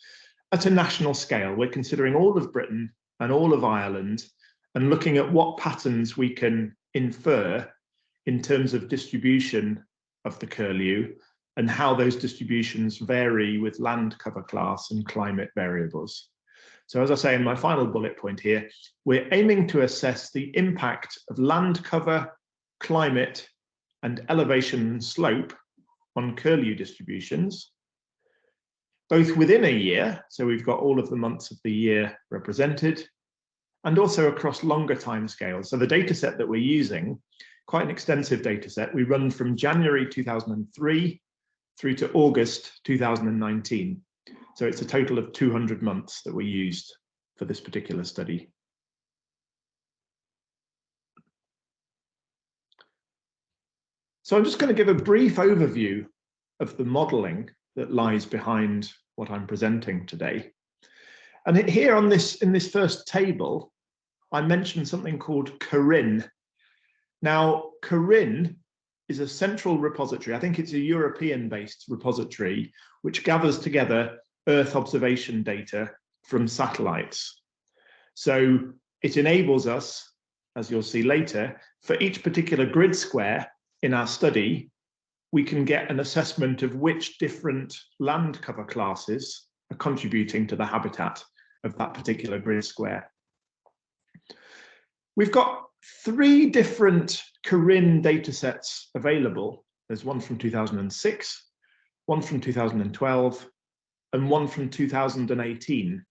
at a national scale. We're considering all of Britain and all of Ireland and looking at what patterns we can infer in terms of distribution of the curlew and how those distributions vary with land cover class and climate variables. So as I say in my final bullet point here, we're aiming to assess the impact of land cover, climate, and elevation and slope on curlew distributions, both within a year, so we've got all of the months of the year represented, and also across longer timescales. So the data set that we're using, quite an extensive data set, we run from January 2003 through to August 2019. So it's a total of 200 months that were used for this particular study. So I'm just going to give a brief overview of the modelling that lies behind what I'm presenting today. And here in this first table, I mentioned something called CORIN. Now, CORIN is a central repository. I think it's a European-based repository which gathers together Earth observation data from satellites. So it enables us, as you'll see later, for each particular grid square in our study, we can get an assessment of which different land cover classes are contributing to the habitat of that particular grid square. We've got 3 different CORIN data sets available. There's one from 2006, one from 2012, and one from 2018.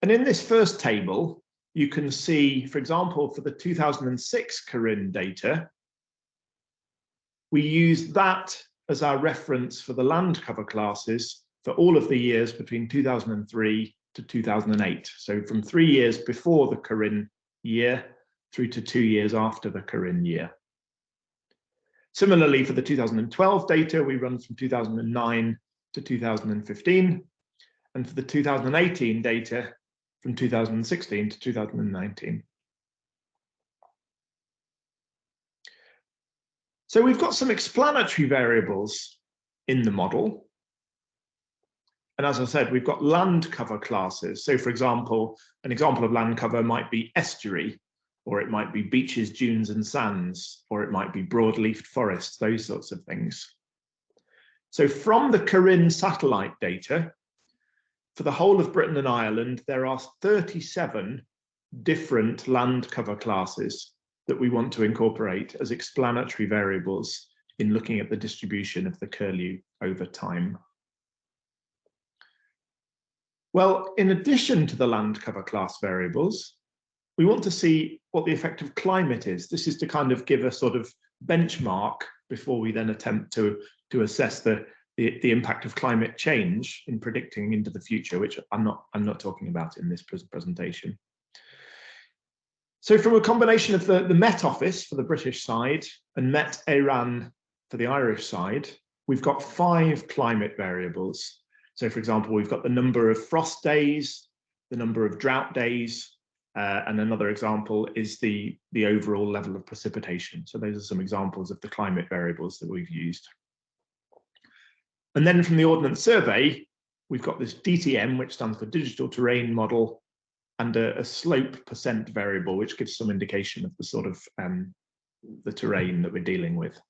And in this first table, you can see, for example, for the 2006 CORIN data, we use that as our reference for the land cover classes for all of the years between 2003 to 2008. So from 3 years before the current year through to 2 years after the current year. Similarly, for the 2012 data, we run from 2009 to 2015, and for the 2018 data, from 2016 to 2019. So we've got some explanatory variables in the model. And as I said, we've got land cover classes. So for example, an example of land cover might be estuary, or it might be beaches, dunes and sands, or it might be broad-leafed forests, those sorts of things. So from the Corinne satellite data, for the whole of Britain and Ireland, there are 37 different land cover classes that we want to incorporate as explanatory variables in looking at the distribution of the curlew over time. Well, in addition to the land cover class variables, we want to see what the effect of climate is. This is to kind of give a sort of benchmark before we then attempt to assess the impact of climate change in predicting into the future, which I'm not talking about in this presentation. So from a combination of the Met Office for the British side and Met Éireann for the Irish side, we've got 5 climate variables. So for example, we've got the number of frost days, the number of drought days, and another example is the overall level of precipitation. So those are some examples of the climate variables that we've used. And then from the Ordnance Survey, we've got this DTM, which stands for Digital Terrain Model, and a slope percent variable, which gives some indication of the sort of the terrain that we're dealing with.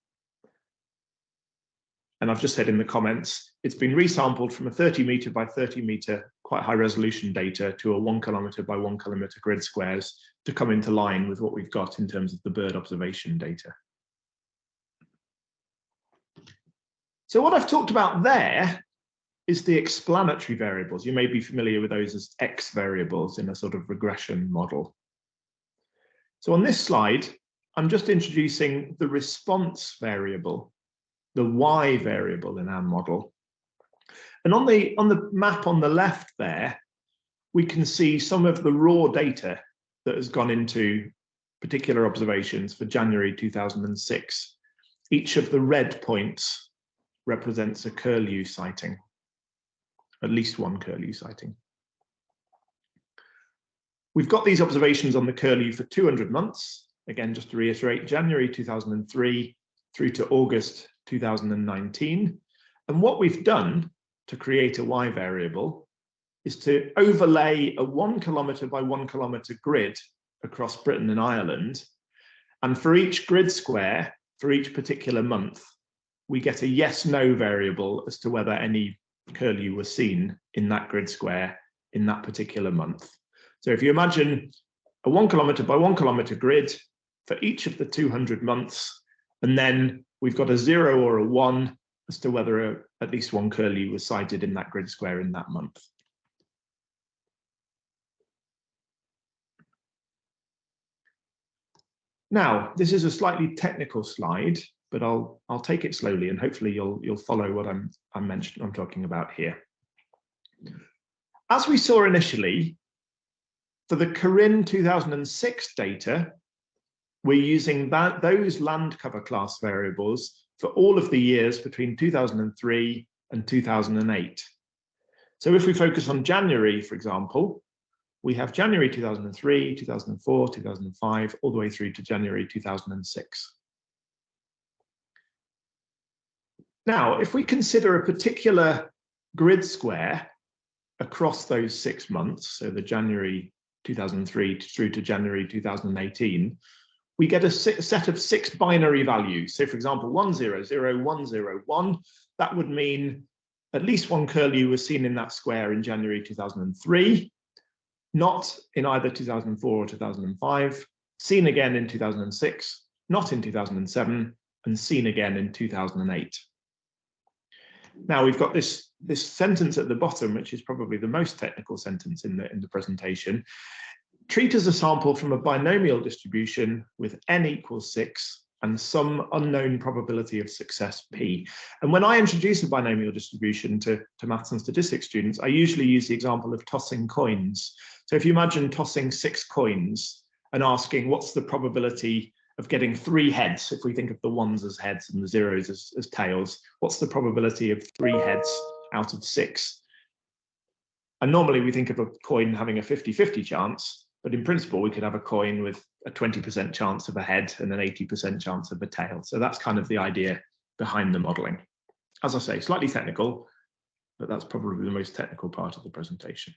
And I've just said in the comments, it's been resampled from a 30 metre by 30 metre, quite high resolution data to a 1 kilometre by 1 kilometre grid squares to come into line with what we've got in terms of the bird observation data. So what I've talked about there is the explanatory variables. You may be familiar with those as X variables in a sort of regression model. So on this slide, I'm just introducing the response variable, the Y variable in our model. And on the map on the left there, we can see some of the raw data that has gone into particular observations for January 2006. Each of the red points represents a curlew sighting, at least one curlew sighting. We've got these observations on the curlew for 200 months. Again, just to reiterate, January 2003 through to August 2019. And what we've done to create a Y variable is to overlay a 1 kilometre by 1 kilometre grid across Britain and Ireland. And for each grid square, for each particular month, we get a yes/no variable as to whether any curlew was seen in that grid square in that particular month. So if you imagine a 1 kilometre by 1 kilometre grid for each of the 200 months, and then we've got a 0 or a 1 as to whether at least one curlew was sighted in that grid square in that month. Now, this is a slightly technical slide, but I'll take it slowly and hopefully you'll follow what I'm talking about here. As we saw initially, for the Corinne 2006 data, we're using those land cover class variables for all of the years between 2003 and 2008. So if we focus on January, for example, we have January 2003, 2004, 2005, all the way through to January 2006. Now, if we consider a particular grid square across those 6 months, so the January 2003 through to January 2018, we get a set of 6 binary values. So for example, 100101, that would mean at least one curlew was seen in that square in January 2003, not in either 2004 or 2005, seen again in 2006, not in 2007, and seen again in 2008. Now we've got this sentence at the bottom, which is probably the most technical sentence in the presentation. Treat as a sample from a binomial distribution with n equals 6 and some unknown probability of success P. And when I introduce a binomial distribution to maths and statistics students, I usually use the example of tossing coins. So if you imagine tossing 6 coins and asking what's the probability of getting 3 heads, if we think of the ones as heads and the zeros as tails, what's the probability of 3 heads out of 6? And normally we think of a coin having a 50-50 chance, but in principle we could have a coin with a 20% chance of a head and an 80% chance of a tail. So that's kind of the idea behind the modelling. As I say, slightly technical, but that's probably the most technical part of the presentation.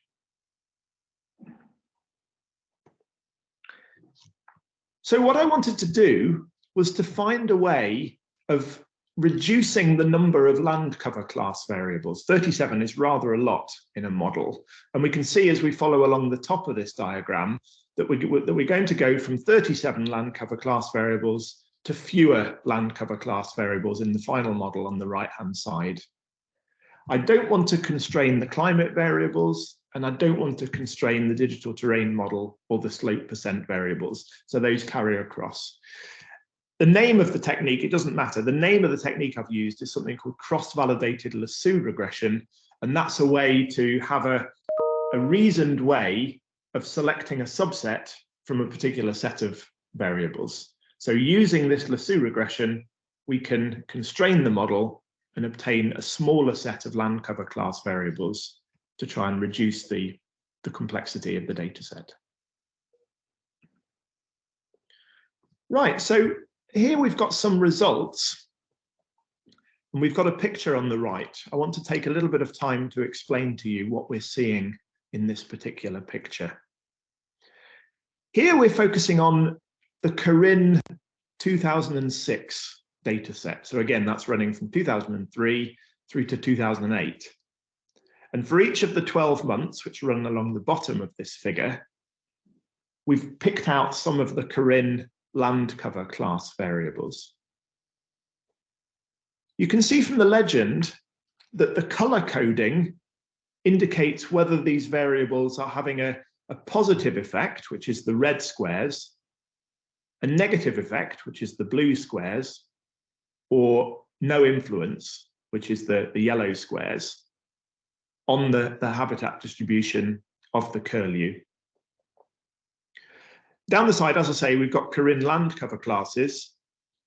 So what I wanted to do was to find a way of reducing the number of land cover class variables. 37 is rather a lot in a model. And we can see as we follow along the top of this diagram that we're going to go from 37 land cover class variables to fewer land cover class variables in the final model on the right-hand side. I don't want to constrain the climate variables, and I don't want to constrain the digital terrain model or the slope percent variables. So those carry across. The name of the technique, it doesn't matter. The name of the technique I've used is something called cross-validated lasso regression. And that's a way to have a reasoned way of selecting a subset from a particular set of variables. So using this lasso regression, we can constrain the model and obtain a smaller set of land cover class variables to try and reduce the complexity of the data set. Right, so here we've got some results, and we've got a picture on the right. I want to take a little bit of time to explain to you what we're seeing in this particular picture. Here we're focusing on the Corinne 2006 data set. So again, that's running from 2003 through to 2008. And for each of the 12 months, which run along the bottom of this figure, we've picked out some of the Corinne land cover class variables. You can see from the legend that the color coding indicates whether these variables are having a positive effect, which is the red squares, a negative effect, which is the blue squares, or no influence, which is the yellow squares, on the habitat distribution of the curlew. Down the side, as I say, we've got Corinne land cover classes,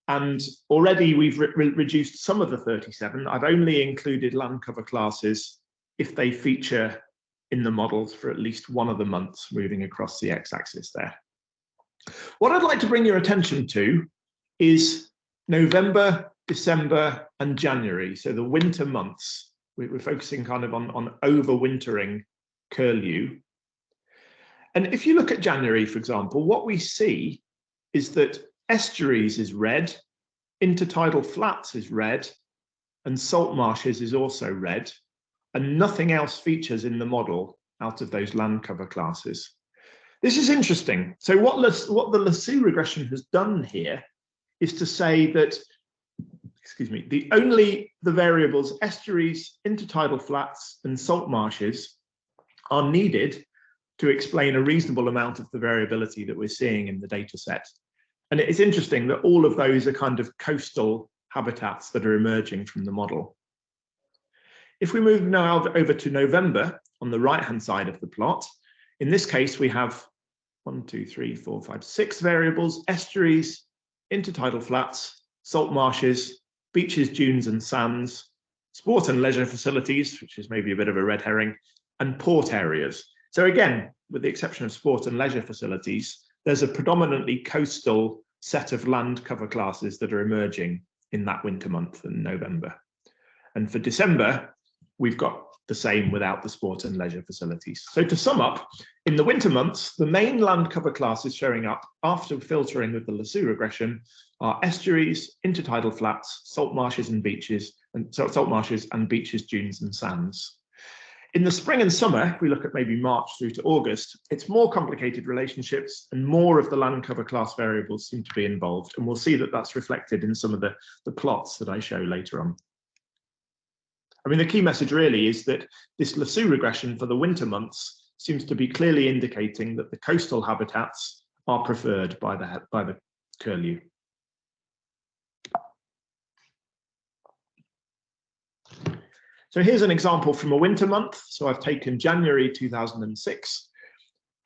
and already we've reduced some of the 37. I've only included land cover classes if they feature in the models for at least one of the months moving across the x-axis there. What I'd like to bring your attention to is November, December, and January, so the winter months. We're focusing kind of on overwintering curlew. And if you look at January, for example, what we see is that estuaries is red, intertidal flats is red, and salt marshes is also red, and nothing else features in the model out of those land cover classes. This is interesting. So what the lasso regression has done here is to say that, excuse me, the variables estuaries, intertidal flats, and salt marshes are needed to explain a reasonable amount of the variability that we're seeing in the data set. And it's interesting that all of those are kind of coastal habitats that are emerging from the model. If we move now over to November on the right-hand side of the plot, in this case, we have 6 variables: estuaries, intertidal flats, salt marshes, beaches, dunes and sands, sport and leisure facilities, which is maybe a bit of a red herring, and port areas. So again, with the exception of sport and leisure facilities, there's a predominantly coastal set of land cover classes that are emerging in that winter month in November. And for December, we've got the same without the sport and leisure facilities. So to sum up, in the winter months, the main land cover classes showing up after filtering with the lasso regression are estuaries, intertidal flats, salt marshes and beaches, dunes and sands. In the spring and summer, if we look at maybe March through to August, it's more complicated relationships and more of the land cover class variables seem to be involved. And we'll see that that's reflected in some of the plots that I show later on. I mean, the key message really is that this lasso regression for the winter months seems to be clearly indicating that the coastal habitats are preferred by the curlew. So here's an example from a winter month. So I've taken January 2006,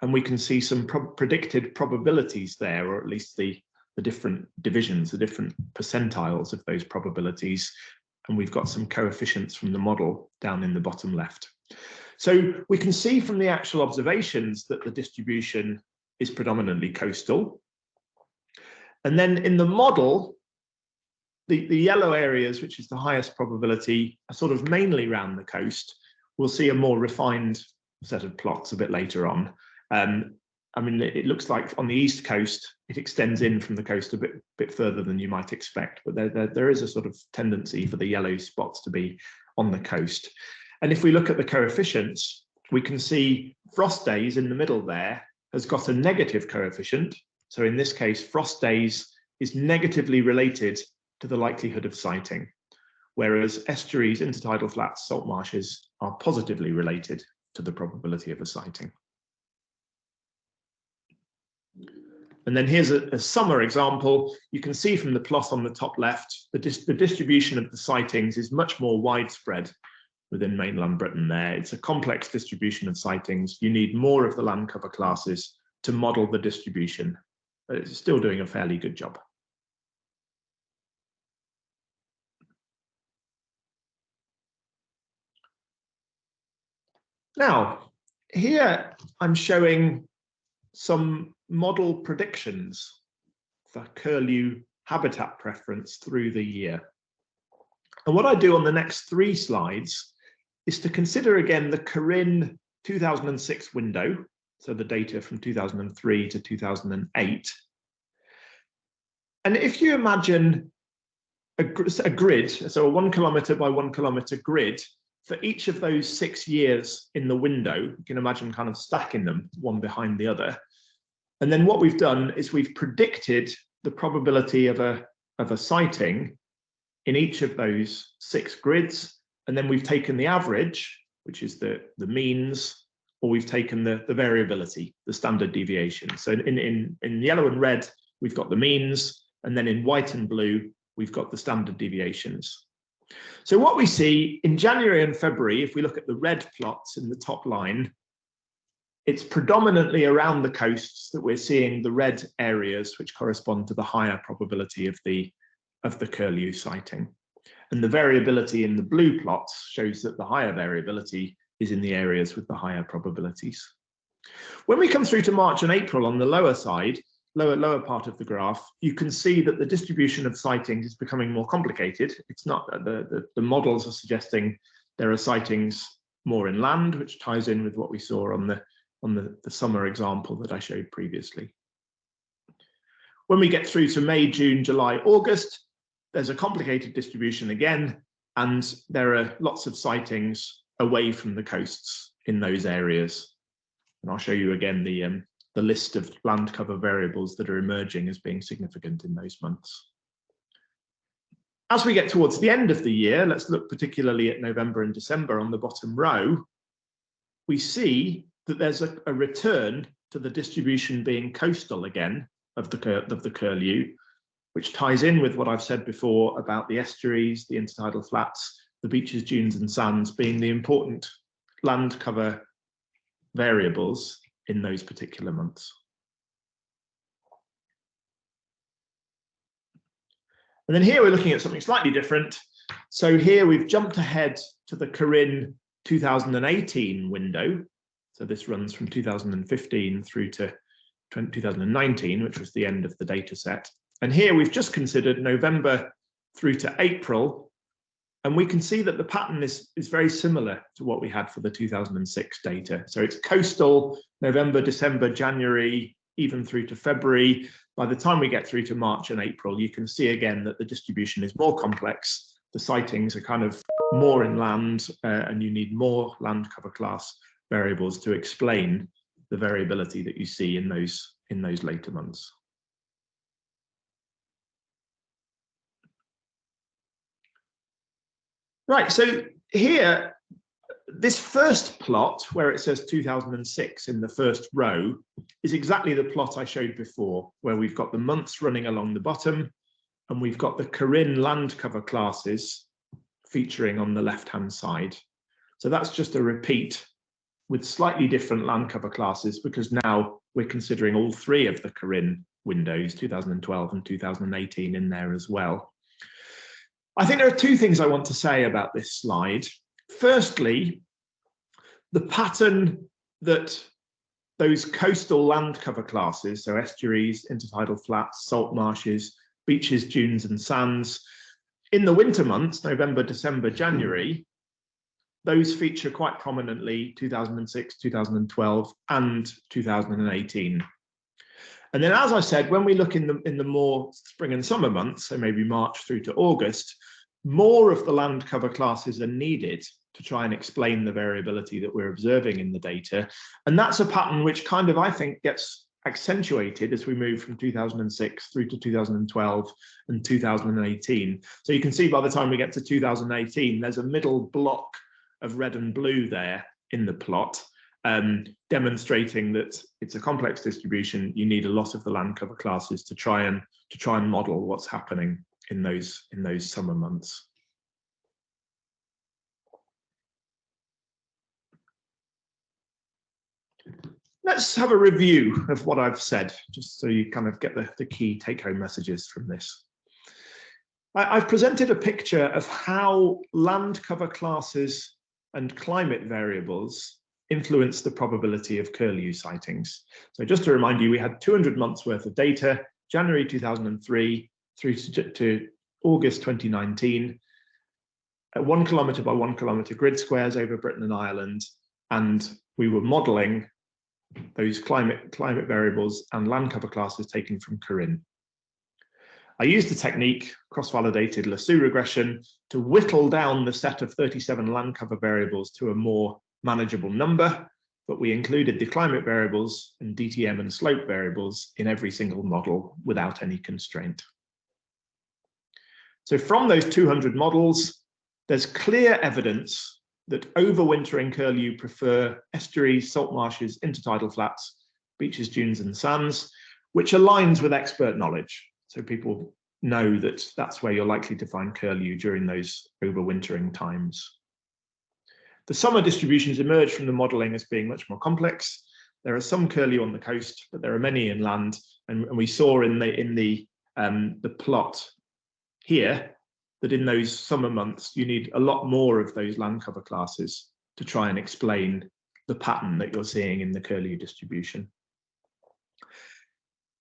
and we can see some predicted probabilities there, or at least the different divisions, the different percentiles of those probabilities. And we've got some coefficients from the model down in the bottom left. So we can see from the actual observations that the distribution is predominantly coastal. And then in the model, the yellow areas, which is the highest probability, are sort of mainly around the coast. We'll see a more refined set of plots a bit later on. I mean, it looks like on the east coast, it extends in from the coast a bit further than you might expect, but there is a sort of tendency for the yellow spots to be on the coast. And if we look at the coefficients, we can see frost days in the middle there has got a negative coefficient. So in this case, frost days is negatively related to the likelihood of sighting, whereas estuaries, intertidal flats, salt marshes are positively related to the probability of a sighting. And then here's a summer example. You can see from the plot on the top left, the distribution of the sightings is much more widespread within mainland Britain there. It's a complex distribution of sightings. You need more of the land cover classes to model the distribution, but it's still doing a fairly good job. Now, here I'm showing some model predictions for curlew habitat preference through the year. And what I do on the next 3 slides is to consider again the Corinne 2006 window, so the data from 2003 to 2008. And if you imagine a grid, so a 1 kilometre by 1 kilometre grid, for each of those 6 years in the window, you can imagine kind of stacking them one behind the other. And then what we've done is we've predicted the probability of a sighting in each of those 6 grids. And then we've taken the average, which is the means, or we've taken the variability, the standard deviation. So in yellow and red, we've got the means, and then in white and blue, we've got the standard deviations. So what we see in January and February, if we look at the red plots in the top line, it's predominantly around the coasts that we're seeing the red areas, which correspond to the higher probability of the curlew sighting. And the variability in the blue plots shows that the higher variability is in the areas with the higher probabilities. When we come through to March and April on the lower side, lower part of the graph, you can see that the distribution of sightings is becoming more complicated. It's not the models are suggesting there are sightings more inland, which ties in with what we saw on the summer example that I showed previously. When we get through to May, June, July, August, there's a complicated distribution again, and there are lots of sightings away from the coasts in those areas. And I'll show you again the list of land cover variables that are emerging as being significant in those months. As we get towards the end of the year, let's look particularly at November and December on the bottom row, we see that there's a return to the distribution being coastal again of the curlew, which ties in with what I've said before about the estuaries, the intertidal flats, the beaches, dunes and sands being the important land cover variables in those particular months. And then here we're looking at something slightly different. So here we've jumped ahead to the Corinne 2018 window. So this runs from 2015 through to 2019, which was the end of the data set. And here we've just considered November through to April. And we can see that the pattern is very similar to what we had for the 2006 data. So it's coastal, November, December, January, even through to February. By the time we get through to March and April, you can see again that the distribution is more complex. The sightings are kind of more inland, and you need more land cover class variables to explain the variability that you see in those later months. Right, so here, this first plot where it says 2006 in the first row is exactly the plot I showed before, where we've got the months running along the bottom and we've got the Corinne land cover classes featuring on the left-hand side. So that's just a repeat with slightly different land cover classes, because now we're considering all three of the Corinne windows, 2012 and 2018, in there as well. I think there are two things I want to say about this slide. Firstly, the pattern that those coastal land cover classes, so estuaries, intertidal flats, salt marshes, beaches, dunes and sands, in the winter months, November, December, January, those feature quite prominently 2006, 2012 and 2018. And then, as I said, when we look in the more spring and summer months, so maybe March through to August, more of the land cover classes are needed to try and explain the variability that we're observing in the data. And that's a pattern which kind of, I think, gets accentuated as we move from 2006 through to 2012 and 2018. So you can see by the time we get to 2018, there's a middle block of red and blue there in the plot, demonstrating that it's a complex distribution. You need a lot of the land cover classes to try and model what's happening in those summer months. Let's have a review of what I've said, just so you kind of get the key take-home messages from this. I've presented a picture of how land cover classes and climate variables influence the probability of curlew sightings. So just to remind you, we had 200 months worth of data, January 2003 through to August 2019, at 1 kilometre by 1 kilometre grid squares over Britain and Ireland, and we were modelling those climate variables and land cover classes taken from Corinne. I used the technique, cross-validated lasso regression, to whittle down the set of 37 land cover variables to a more manageable number, but we included the climate variables and DTM and slope variables in every single model without any constraint. So from those 200 models, there's clear evidence that overwintering curlew prefer estuaries, salt marshes, intertidal flats, beaches, dunes and sands, which aligns with expert knowledge. So people know that that's where you're likely to find curlew during those overwintering times. The summer distributions emerge from the modelling as being much more complex. There are some curlew on the coast, but there are many inland, and we saw in the plot here that in those summer months, you need a lot more of those land cover classes to try and explain the pattern that you're seeing in the curlew distribution.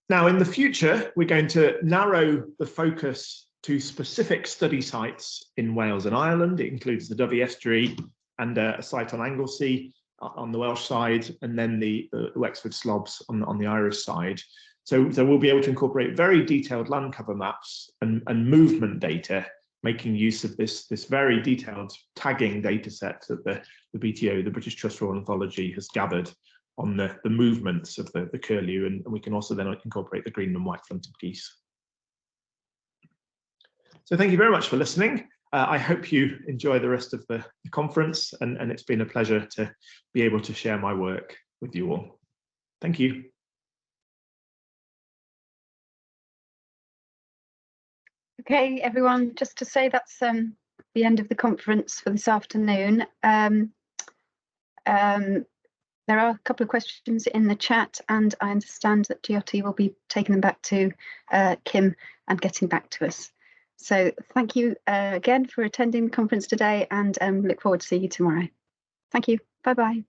Now, in the future, we're going to narrow the focus to specific study sites in Wales and Ireland. It includes the Dyfi Estuary and a site on Anglesey on the Welsh side, and then the Wexford Slobs on the Irish side. So we'll be able to incorporate very detailed land cover maps and movement data, making use of this very detailed tagging data set that the BTO, the British Trust for Ornithology, has gathered on the movements of the curlew, and we can also then incorporate the green and white fronted geese. So thank you very much for listening. I hope you enjoy the rest of the conference, and it's been a pleasure to be able to share my work with you all. Thank you. Okay, everyone, just to say that's the end of the conference for this afternoon. There are a couple of questions in the chat, and I understand that DLT will be taking them back to Kim and getting back to us. So thank you again for attending the conference today, and look forward to seeing you tomorrow. Thank you. Bye-bye.